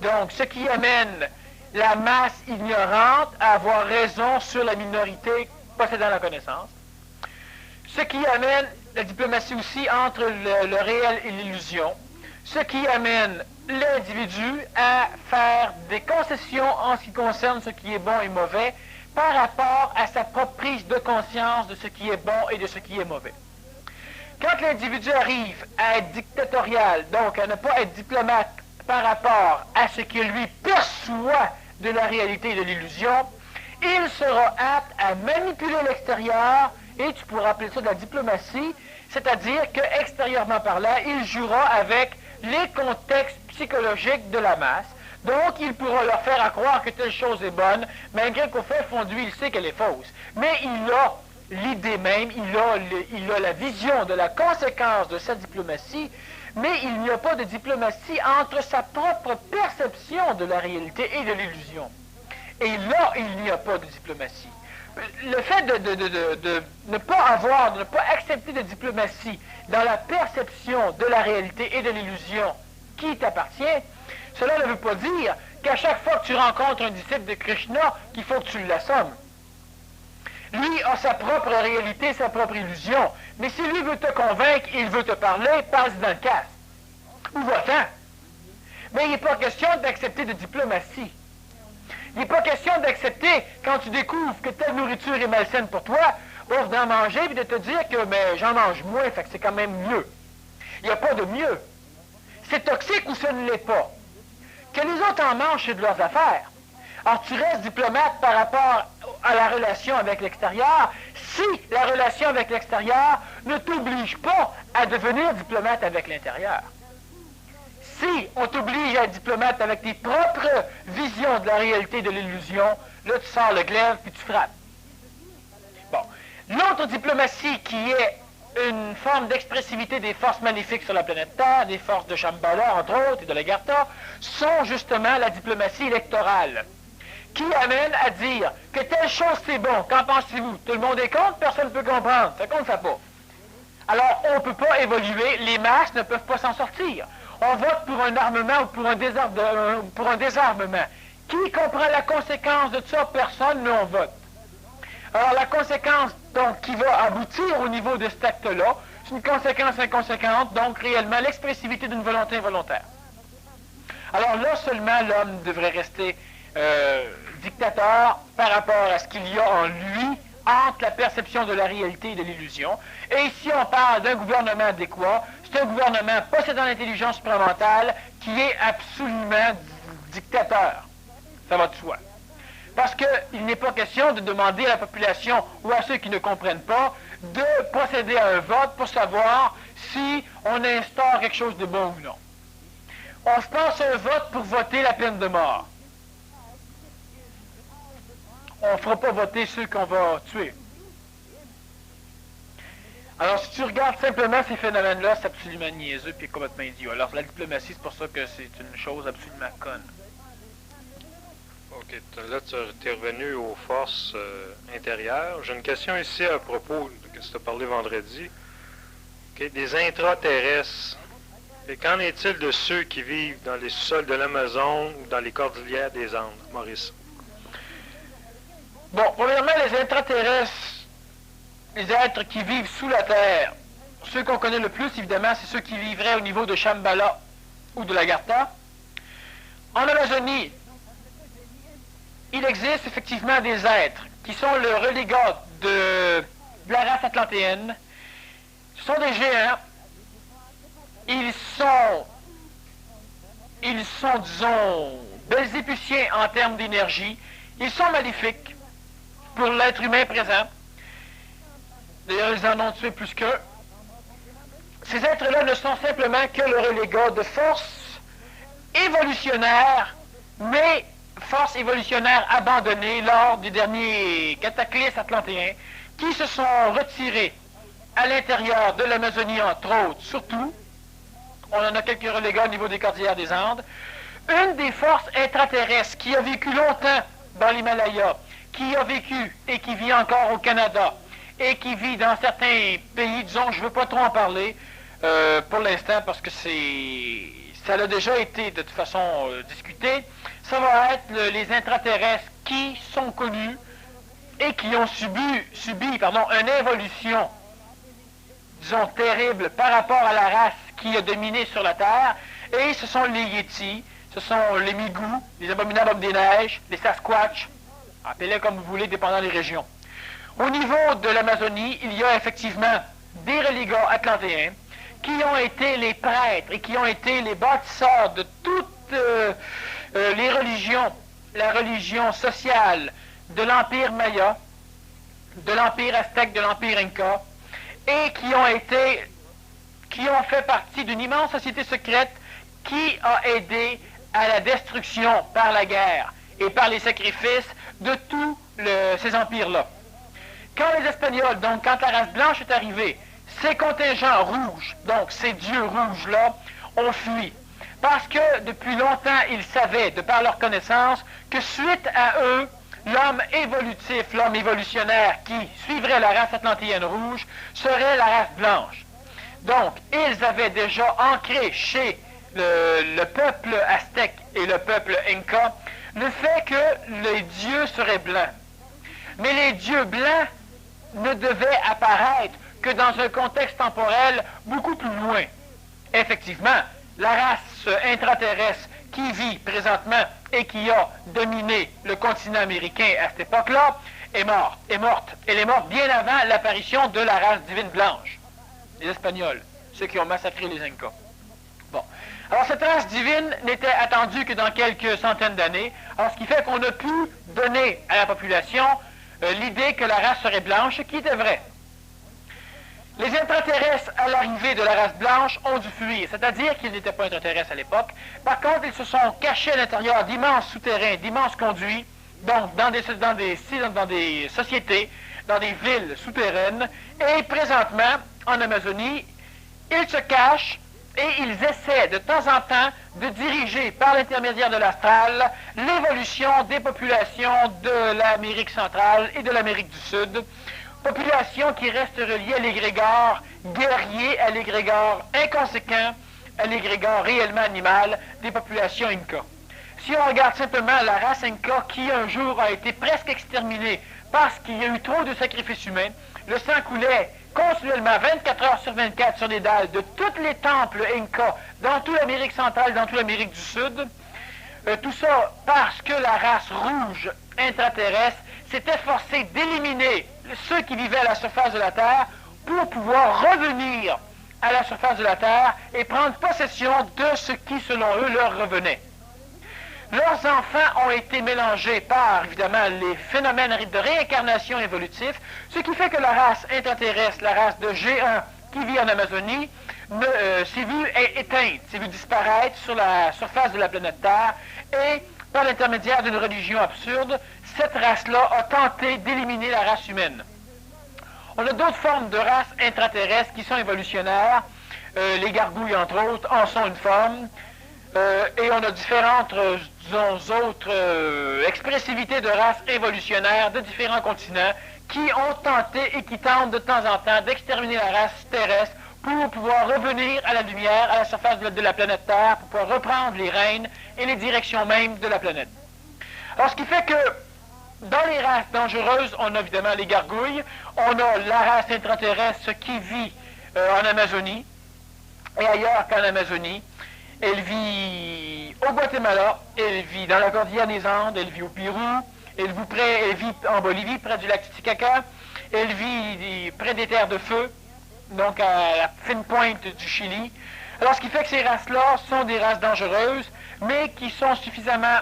Donc, ce qui amène la masse ignorante à avoir raison sur la minorité possédant la connaissance. Ce qui amène la diplomatie aussi entre le réel et l'illusion. Ce qui amène l'individu à faire des concessions en ce qui concerne ce qui est bon et mauvais par rapport à sa propre prise de conscience de ce qui est bon et de ce qui est mauvais. Quand l'individu arrive à être dictatorial, donc à ne pas être diplomate par rapport à ce qu'il lui perçoit de la réalité et de l'illusion, il sera apte à manipuler l'extérieur, et tu pourras appeler ça de la diplomatie, c'est-à-dire qu'extérieurement par là, il jouera avec les contextes psychologiques de la masse. Donc, il pourra leur faire croire que telle chose est bonne, malgré qu'au fond de lui, il sait qu'elle est fausse. Mais il a l'idée même, il a la vision de la conséquence de sa diplomatie, mais il n'y a pas de diplomatie entre sa propre perception de la réalité et de l'illusion. Et là, il n'y a pas de diplomatie. Le fait de ne pas avoir, de ne pas accepter de diplomatie dans la perception de la réalité et de l'illusion qui t'appartient, cela ne veut pas dire qu'à chaque fois que tu rencontres un disciple de Krishna, qu'il faut que tu l'assommes. Lui a sa propre réalité, sa propre illusion. Mais si lui veut te convaincre, il veut te parler, passe dans le casse. Ou va-t'en. Mais il n'est pas question d'accepter de diplomatie. Il n'est pas question d'accepter, quand tu découvres que telle nourriture est malsaine pour toi, d'en manger et de te dire que j'en mange moins, fait que c'est quand même mieux. Il n'y a pas de mieux. C'est toxique ou ce ne l'est pas. Que les autres en mangent, c'est de leurs affaires. Alors tu restes diplomate par rapport à la relation avec l'extérieur si la relation avec l'extérieur ne t'oblige pas à devenir diplomate avec l'intérieur. Si on t'oblige à être diplomate avec tes propres visions de la réalité de l'illusion, là tu sors le glaive puis tu frappes. Bon. L'autre diplomatie qui est une forme d'expressivité des forces maléfiques sur la planète Terre, des forces de Shambhala, entre autres, et de l'Agartha, sont justement la diplomatie électorale, qui amène à dire que telle chose c'est bon. Qu'en pensez-vous? Tout le monde est contre, personne ne peut comprendre. Ça compte, ça pas. Alors, on ne peut pas évoluer, les masses ne peuvent pas s'en sortir. On vote pour un armement ou pour un désarmement. Qui comprend la conséquence de ça? Personne, mais on vote. Alors, la conséquence, donc, qui va aboutir au niveau de cet acte-là, c'est une conséquence inconséquente, donc réellement l'expressivité d'une volonté involontaire. Alors là seulement, l'homme devrait rester dictateur par rapport à ce qu'il y a en lui, entre la perception de la réalité et de l'illusion. Et ici, on parle d'un gouvernement adéquat. C'est un gouvernement possédant l'intelligence supramentale qui est absolument dictateur. Ça va de soi. Parce qu'il n'est pas question de demander à la population ou à ceux qui ne comprennent pas de procéder à un vote pour savoir si on instaure quelque chose de bon ou non. On se passe un vote pour voter la peine de mort. On ne fera pas voter ceux qu'on va tuer. Alors, si tu regardes simplement ces phénomènes-là, c'est absolument niaiseux et complètement idiot. Alors, la diplomatie, c'est pour ça que c'est une chose absolument conne. OK. Là, tu es revenu aux forces intérieures. J'ai une question ici à propos de ce que tu as parlé vendredi. Okay. Des intraterrestres. Et qu'en est-il de ceux qui vivent dans les sous-sols de l'Amazon ou dans les cordillères des Andes, Maurice? Bon, premièrement, les intraterrestres, les êtres qui vivent sous la Terre, ceux qu'on connaît le plus, évidemment, c'est ceux qui vivraient au niveau de Shambhala ou de l'Agartha. En Amazonie, il existe effectivement des êtres qui sont le relégat de la race atlantéenne. Ce sont des géants. Ils sont, disons, belzébuciens en termes d'énergie. Ils sont maléfiques pour l'être humain présent. D'ailleurs, ils en ont tué plus qu'eux. Ces êtres-là ne sont simplement que le relégat de forces évolutionnaires, mais forces évolutionnaires abandonnées lors du dernier cataclysme atlantéen, qui se sont retirés à l'intérieur de l'Amazonie, entre autres, surtout. On en a quelques relégats au niveau des cordillères des Andes. Une des forces intraterrestres qui a vécu longtemps dans l'Himalaya, qui a vécu et qui vit encore au Canada, et qui vit dans certains pays, disons, je ne veux pas trop en parler pour l'instant parce que ça a déjà été de toute façon discuté, ça va être les intraterrestres qui sont connus et qui ont subi une évolution, disons, terrible par rapport à la race qui a dominé sur la Terre, et ce sont les Yétis, ce sont les Migous, les Abominables Hommes des Neiges, les Sasquatch, appelez-les comme vous voulez, dépendant des régions. Au niveau de l'Amazonie, il y a effectivement des relégats atlantéens qui ont été les prêtres et qui ont été les bâtisseurs de toutes les religions, la religion sociale de l'Empire Maya, de l'Empire Aztèque, de l'Empire Inca, et qui ont fait partie d'une immense société secrète qui a aidé à la destruction par la guerre et par les sacrifices de tous ces empires-là. Quand les Espagnols, donc quand la race blanche est arrivée, ces contingents rouges, donc ces dieux rouges-là, ont fui. Parce que depuis longtemps, ils savaient, de par leur connaissance, que suite à eux, l'homme évolutif, l'homme évolutionnaire qui suivrait la race atlantéenne rouge, serait la race blanche. Donc, ils avaient déjà ancré chez le peuple aztèque et le peuple inca le fait que les dieux seraient blancs. Mais les dieux blancs ne devaient apparaître que dans un contexte temporel beaucoup plus loin. Effectivement, la race intraterrestre qui vit présentement et qui a dominé le continent américain à cette époque-là est morte. Elle est morte bien avant l'apparition de la race divine blanche, les Espagnols, ceux qui ont massacré les Incas. Bon. Alors, cette race divine n'était attendue que dans quelques centaines d'années, alors ce qui fait qu'on a pu donner à la population l'idée que la race serait blanche, ce qui était vrai. Les intraterrestres, à l'arrivée de la race blanche, ont dû fuir, c'est-à-dire qu'ils n'étaient pas intraterrestres à l'époque. Par contre, ils se sont cachés à l'intérieur d'immenses souterrains, d'immenses conduits, donc dans des sociétés, dans des villes souterraines, et présentement, en Amazonie, ils se cachent et ils essaient de temps en temps de diriger par l'intermédiaire de l'astral l'évolution des populations de l'Amérique centrale et de l'Amérique du Sud, populations qui restent reliées à l'égrégore guerrier, à l'égrégore inconséquent, à l'égrégore réellement animal des populations Inca. Si on regarde simplement la race Inca qui un jour a été presque exterminée parce qu'il y a eu trop de sacrifices humains, le sang coulait continuellement 24 heures sur 24 sur les dalles de tous les temples Inca dans toute l'Amérique centrale, dans toute l'Amérique du Sud. Tout ça parce que la race rouge intraterrestre s'était forcée d'éliminer ceux qui vivaient à la surface de la Terre pour pouvoir revenir à la surface de la Terre et prendre possession de ce qui, selon eux, leur revenait. Leurs enfants ont été mélangés par, évidemment, les phénomènes de réincarnation évolutive, ce qui fait que la race intraterrestre, la race de G1 qui vit en Amazonie, s'est vue éteinte, s'est vue disparaître sur la surface de la planète Terre, et par l'intermédiaire d'une religion absurde, cette race-là a tenté d'éliminer la race humaine. On a d'autres formes de races intraterrestres qui sont évolutionnaires. Les gargouilles, entre autres, en sont une forme. Et on a différentes, autres expressivités de races évolutionnaires de différents continents qui ont tenté et qui tentent de temps en temps d'exterminer la race terrestre pour pouvoir revenir à la lumière, à la surface de la planète Terre, pour pouvoir reprendre les rênes et les directions mêmes de la planète. Alors, ce qui fait que dans les races dangereuses, on a évidemment les gargouilles, on a la race intraterrestre qui vit en Amazonie et ailleurs qu'en Amazonie. Elle vit au Guatemala, elle vit dans la cordillère des Andes, elle vit au Pérou, elle vit en Bolivie, près du lac Titicaca, elle vit près des terres de feu, donc à la fine pointe du Chili. Alors, ce qui fait que ces races-là sont des races dangereuses, mais qui sont suffisamment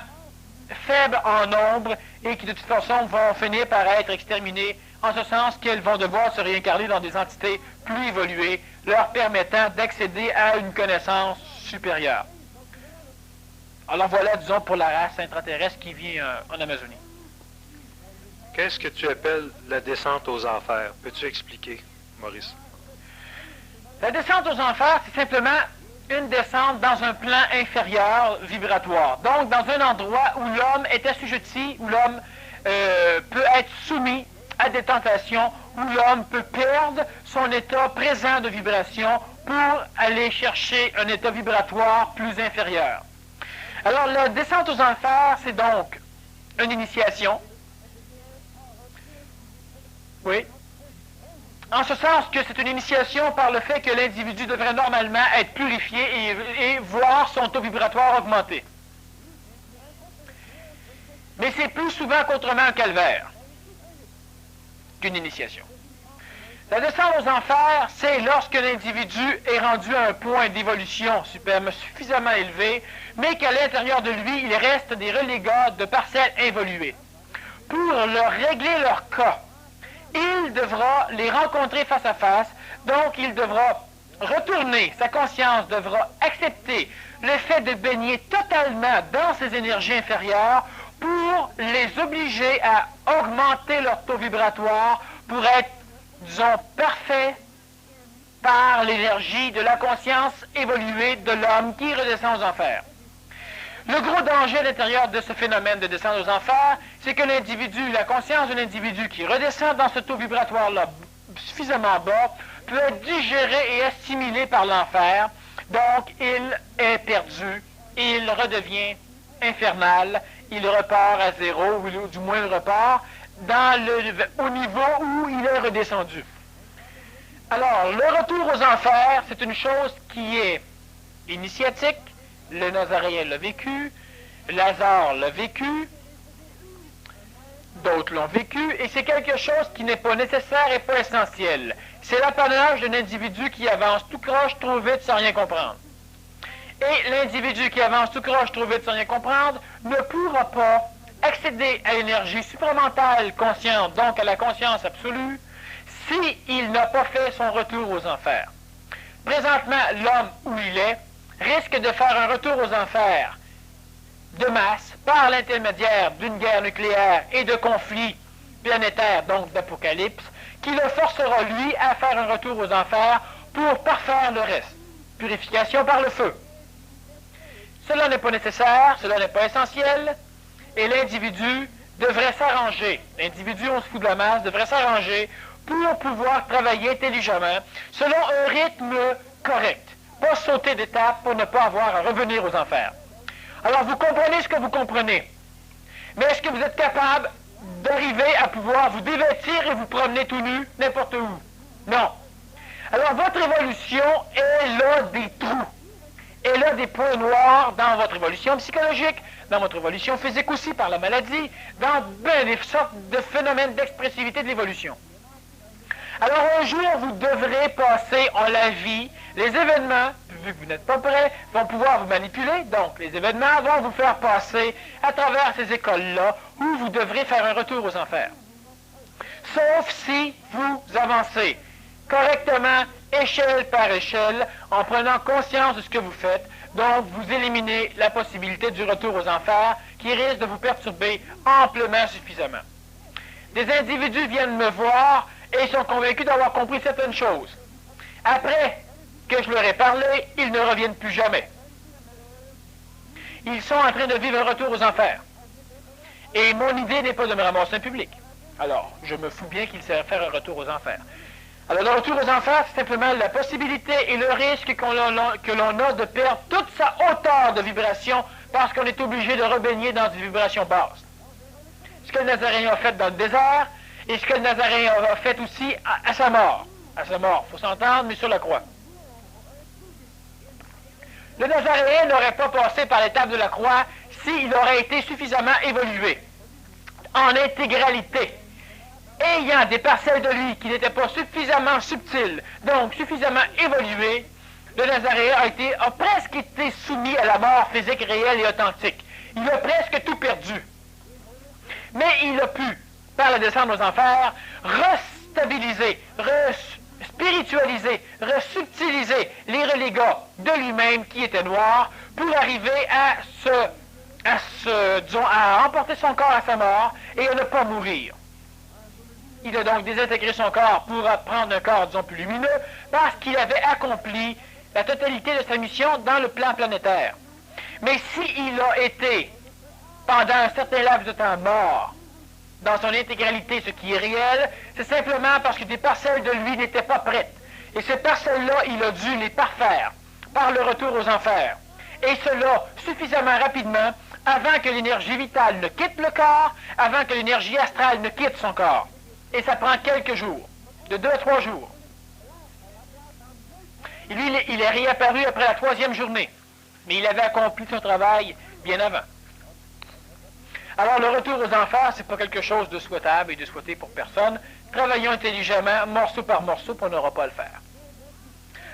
faibles en nombre et qui, de toute façon, vont finir par être exterminées, en ce sens qu'elles vont devoir se réincarner dans des entités plus évoluées, leur permettant d'accéder à une connaissance supérieure. Alors voilà, disons, pour la race intraterrestre qui vit en Amazonie. Qu'est-ce que tu appelles la descente aux enfers? Peux-tu expliquer, Maurice? La descente aux enfers, c'est simplement une descente dans un plan inférieur vibratoire. Donc, dans un endroit où l'homme est assujetti, où l'homme peut être soumis à des tentations, où l'homme peut perdre son état présent de vibration pour aller chercher un état vibratoire plus inférieur. Alors, la descente aux enfers, c'est donc une initiation. Oui. En ce sens que c'est une initiation par le fait que l'individu devrait normalement être purifié et voir son taux vibratoire augmenter. Mais c'est plus souvent qu'autrement un calvaire qu'une initiation. La descente aux enfers, c'est lorsque l'individu est rendu à un point d'évolution suffisamment élevé, mais qu'à l'intérieur de lui, il reste des relégats de parcelles involuées. Pour leur régler leur cas, il devra les rencontrer face à face, donc il devra retourner, sa conscience devra accepter le fait de baigner totalement dans ces énergies inférieures pour les obliger à augmenter leur taux vibratoire pour être, disons, parfait par l'énergie de la conscience évoluée de l'homme qui redescend aux enfers. Le gros danger à l'intérieur de ce phénomène de descente aux enfers, c'est que l'individu, la conscience de l'individu qui redescend dans ce taux vibratoire-là suffisamment bas, peut être digéré et assimilé par l'enfer. Donc, il est perdu, il redevient infernal, il repart à zéro, ou du moins il repart au niveau où il est redescendu. Alors, le retour aux enfers, c'est une chose qui est initiatique. Le Nazaréen l'a vécu, Lazare l'a vécu, d'autres l'ont vécu, et c'est quelque chose qui n'est pas nécessaire et pas essentiel. C'est l'apanage d'un individu qui avance tout croche, trop vite, sans rien comprendre. Et l'individu qui avance tout croche, trop vite, sans rien comprendre, ne pourra pas accéder à l'énergie supramentale consciente, donc à la conscience absolue, s'il n'a pas fait son retour aux enfers. Présentement, l'homme où il est risque de faire un retour aux enfers de masse par l'intermédiaire d'une guerre nucléaire et de conflits planétaires, donc d'apocalypse, qui le forcera, lui, à faire un retour aux enfers pour parfaire le reste. Purification par le feu. Cela n'est pas nécessaire, cela n'est pas essentiel, et l'individu devrait s'arranger. L'individu, on se fout de la masse, devrait s'arranger pour pouvoir travailler intelligemment selon un rythme correct. Pas sauter d'étape pour ne pas avoir à revenir aux enfers. Alors, vous comprenez ce que vous comprenez. Mais est-ce que vous êtes capable d'arriver à pouvoir vous dévêtir et vous promener tout nu n'importe où? Non. Alors, votre évolution est là des trous. Et là, des points noirs dans votre évolution psychologique, dans votre évolution physique aussi par la maladie, dans bien des sortes de phénomènes d'expressivité de l'évolution. Alors un jour, vous devrez passer en la vie, les événements, vu que vous n'êtes pas prêts, vont pouvoir vous manipuler, donc les événements vont vous faire passer à travers ces écoles-là, où vous devrez faire un retour aux enfers. Sauf si vous avancez correctement, échelle par échelle, en prenant conscience de ce que vous faites, donc vous éliminez la possibilité du retour aux enfers qui risque de vous perturber amplement suffisamment. Des individus viennent me voir et sont convaincus d'avoir compris certaines choses. Après que je leur ai parlé, ils ne reviennent plus jamais. Ils sont en train de vivre un retour aux enfers. Et mon idée n'est pas de me ramasser un public. Alors, je me fous bien qu'ils savent faire un retour aux enfers. Alors, le retour aux enfers, c'est simplement la possibilité et le risque que l'on a de perdre toute sa hauteur de vibration parce qu'on est obligé de rebaigner dans une vibration basse. Ce que le Nazaréen a fait dans le désert et ce que le Nazaréen a fait aussi à sa mort. À sa mort, il faut s'entendre, mais sur la croix. Le Nazaréen n'aurait pas passé par l'étape de la croix s'il aurait été suffisamment évolué, en intégralité, ayant des parcelles de lui qui n'étaient pas suffisamment subtiles, donc suffisamment évoluées. Le Nazaréen a presque été soumis à la mort physique réelle et authentique. Il a presque tout perdu. Mais il a pu, par la descente aux enfers, restabiliser, spiritualiser, resubtiliser les relégats de lui-même qui étaient noirs pour arriver à emporter son corps à sa mort et à ne pas mourir. Il a donc désintégré son corps pour prendre un corps, disons, plus lumineux parce qu'il avait accompli la totalité de sa mission dans le plan planétaire. Mais s'il a été, pendant un certain laps de temps, mort, dans son intégralité, ce qui est réel, c'est simplement parce que des parcelles de lui n'étaient pas prêtes. Et ces parcelles-là, il a dû les parfaire par le retour aux enfers. Et cela suffisamment rapidement avant que l'énergie vitale ne quitte le corps, avant que l'énergie astrale ne quitte son corps. Et ça prend quelques jours, de 2 à 3 jours. Et lui, il est réapparu après la 3e journée. Mais il avait accompli son travail bien avant. Alors, le retour aux enfers, c'est pas quelque chose de souhaitable et de souhaité pour personne. Travaillons intelligemment, morceau par morceau, puis on n'aura pas à le faire.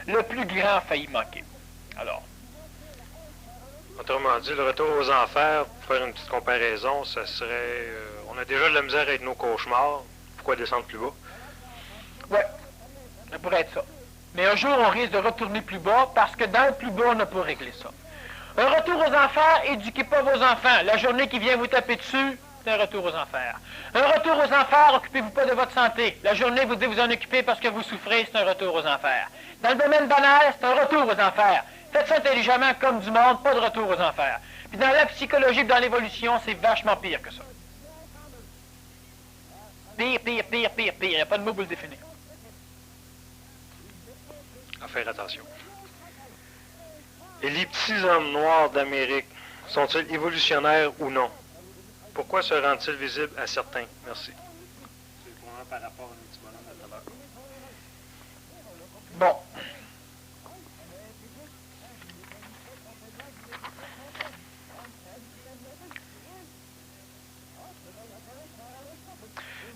Le plus grand a failli manquer. Alors. Autrement dit, le retour aux enfers, pour faire une petite comparaison, ça serait... on a déjà de la misère avec nos cauchemars. Pourquoi descendre plus bas? Ouais, ça pourrait être ça. Mais un jour, on risque de retourner plus bas parce que dans le plus bas, on n'a pas réglé ça. Un retour aux enfers, éduquez pas vos enfants. La journée qui vient vous taper dessus, c'est un retour aux enfers. Un retour aux enfers, occupez-vous pas de votre santé. La journée, vous devez vous en occuper parce que vous souffrez, c'est un retour aux enfers. Dans le domaine banal, c'est un retour aux enfers. Faites ça intelligemment comme du monde, pas de retour aux enfers. Puis dans la psychologie, dans l'évolution, c'est vachement pire que ça. Pire, pire, pire, pire, pire. Il n'y a pas de mot pour le définir. À faire attention. Et les petits hommes noirs d'Amérique sont-ils évolutionnaires ou non? Pourquoi se rendent-ils visibles à certains? Merci. C'est vraiment par rapport à un petit bonhomme de tabac. Bon.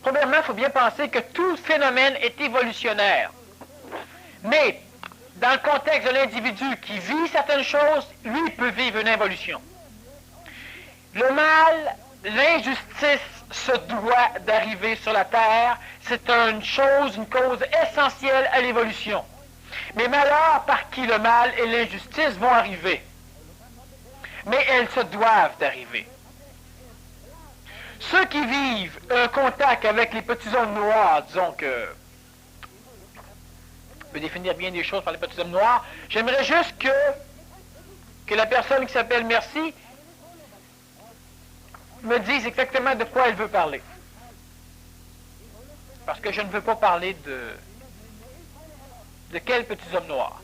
Premièrement, il faut bien penser que tout phénomène est évolutionnaire. Mais, dans le contexte de l'individu qui vit certaines choses, lui peut vivre une évolution. Le mal l'injustice se doit d'arriver sur la Terre. C'est une cause essentielle à l'évolution. Mais malheur par qui le mal et l'injustice vont arriver. Mais elles se doivent d'arriver. Ceux qui vivent un contact avec les petits hommes noirs, disons que on peut définir bien des choses par les petits hommes noirs, j'aimerais juste que la personne qui s'appelle Merci me dise exactement de quoi elle veut parler. Parce que je ne veux pas parler de quels petits hommes noirs.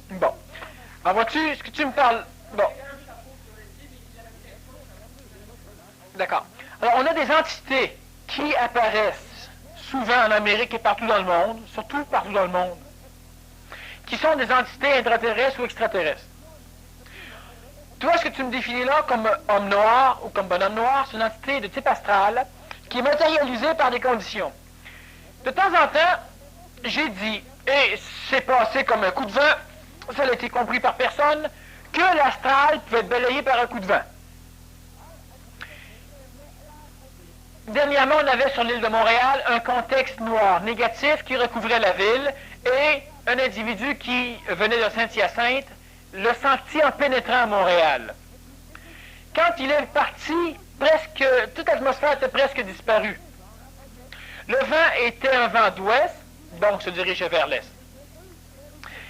Bon. Alors, vois-tu, est-ce que tu me parles... Bon. D'accord. Alors, on a des entités qui apparaissent souvent en Amérique et partout dans le monde, surtout partout dans le monde, qui sont des entités intraterrestres ou extraterrestres. Toi, ce que tu me définis là comme homme noir ou comme bonhomme noir, c'est une entité de type astral qui est matérialisée par des conditions. De temps en temps, j'ai dit, et c'est passé comme un coup de vent, ça n'a été compris par personne, que l'astral pouvait être balayé par un coup de vent. Dernièrement, on avait sur l'île de Montréal un contexte noir négatif qui recouvrait la ville et un individu qui venait de Saint-Hyacinthe le sentit en pénétrant à Montréal. Quand il est parti, toute l'atmosphère était presque disparue. Le vent était un vent d'ouest, donc se dirigeait vers l'est.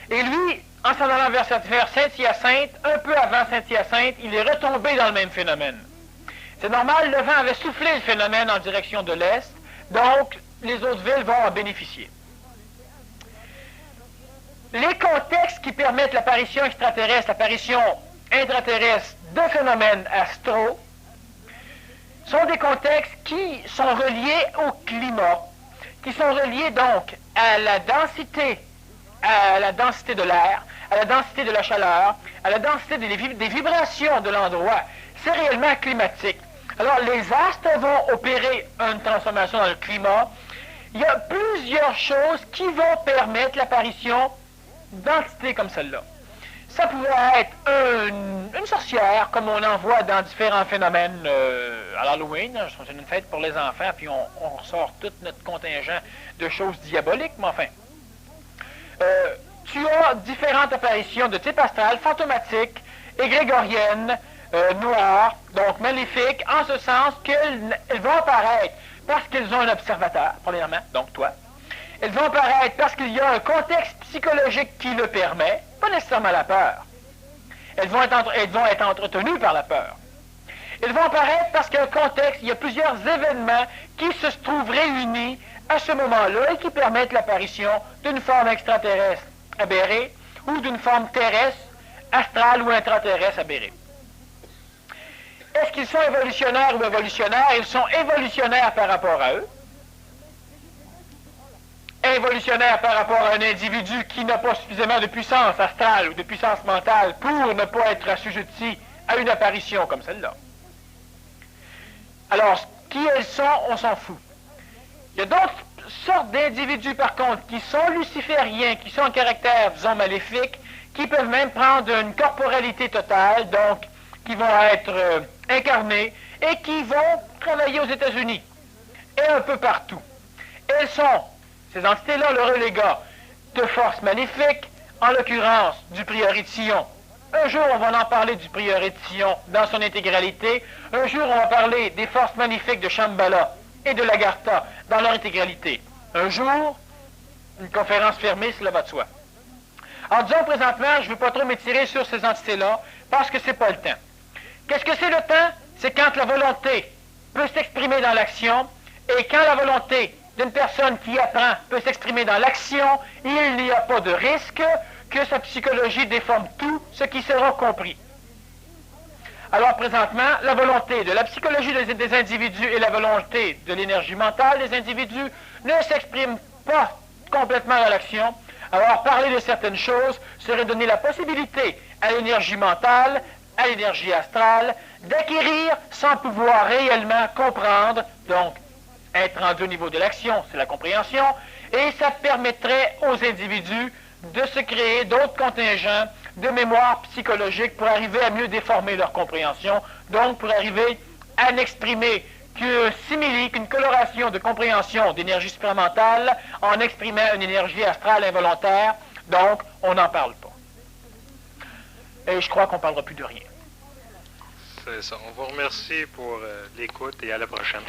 Et lui, en s'en allant vers Saint-Hyacinthe, un peu avant Saint-Hyacinthe, il est retombé dans le même phénomène. C'est normal, le vent avait soufflé le phénomène en direction de l'est, donc les autres villes vont en bénéficier. Les contextes qui permettent l'apparition extraterrestre, l'apparition intraterrestre de phénomènes astraux, sont des contextes qui sont reliés au climat, qui sont reliés donc à la densité de l'air, à la densité de la chaleur, à la densité des vibrations de l'endroit. C'est réellement climatique. Alors, les astres vont opérer une transformation dans le climat. Il y a plusieurs choses qui vont permettre l'apparition d'entités comme celle-là. Ça pourrait être une sorcière, comme on en voit dans différents phénomènes à l'Halloween. C'est une fête pour les enfants, puis on ressort tout notre contingent de choses diaboliques, mais enfin. Tu as différentes apparitions de type astral, fantomatiques, égrégoriennes, noires, donc maléfiques, en ce sens qu'elles vont apparaître parce qu'elles ont un observateur, premièrement, donc toi. Elles vont apparaître parce qu'il y a un contexte psychologique qui le permet, pas nécessairement la peur. Elles vont être entretenues par la peur. Elles vont apparaître parce qu'il y a un contexte, il y a plusieurs événements qui se trouvent réunis à ce moment-là et qui permettent l'apparition d'une forme extraterrestre aberrée ou d'une forme terrestre, astrale ou intraterrestre aberrée. Est-ce qu'ils sont évolutionnaires ou évolutionnaires? Ils sont évolutionnaires par rapport à eux. Évolutionnaire par rapport à un individu qui n'a pas suffisamment de puissance astrale ou de puissance mentale pour ne pas être assujetti à une apparition comme celle-là. Alors, qui elles sont, on s'en fout. Il y a d'autres sortes d'individus, par contre, qui sont lucifériens, qui sont en caractère, disons, maléfique, qui peuvent même prendre une corporalité totale, donc qui vont être incarnés et qui vont travailler aux États-Unis et un peu partout. Elles sont, ces entités-là, le relégat de forces maléfiques, en l'occurrence du prieuré de Sion. Un jour, on va en parler du prieuré de Sion dans son intégralité. Un jour, on va parler des forces magnifiques de Shambhala et de l'Agartha dans leur intégralité. Un jour, une conférence fermée, cela va de soi. En disant présentement, je ne veux pas trop m'étirer sur ces entités-là, parce que ce n'est pas le temps. Qu'est-ce que c'est le temps? C'est quand la volonté peut s'exprimer dans l'action, et quand la volonté d'une personne qui apprend peut s'exprimer dans l'action, il n'y a pas de risque que sa psychologie déforme tout ce qui sera compris. Alors présentement, la volonté de la psychologie des individus et la volonté de l'énergie mentale des individus ne s'expriment pas complètement dans l'action. Alors parler de certaines choses serait donner la possibilité à l'énergie mentale, à l'énergie astrale, d'acquérir sans pouvoir réellement comprendre, donc être rendu au niveau de l'action, c'est la compréhension, et ça permettrait aux individus de se créer d'autres contingents de mémoire psychologique pour arriver à mieux déformer leur compréhension, donc pour arriver à n'exprimer qu'un simili, qu'une coloration de compréhension d'énergie supramentale en exprimant une énergie astrale involontaire, donc on n'en parle pas. Et je crois qu'on ne parlera plus de rien. C'est ça. On vous remercie pour l'écoute et à la prochaine.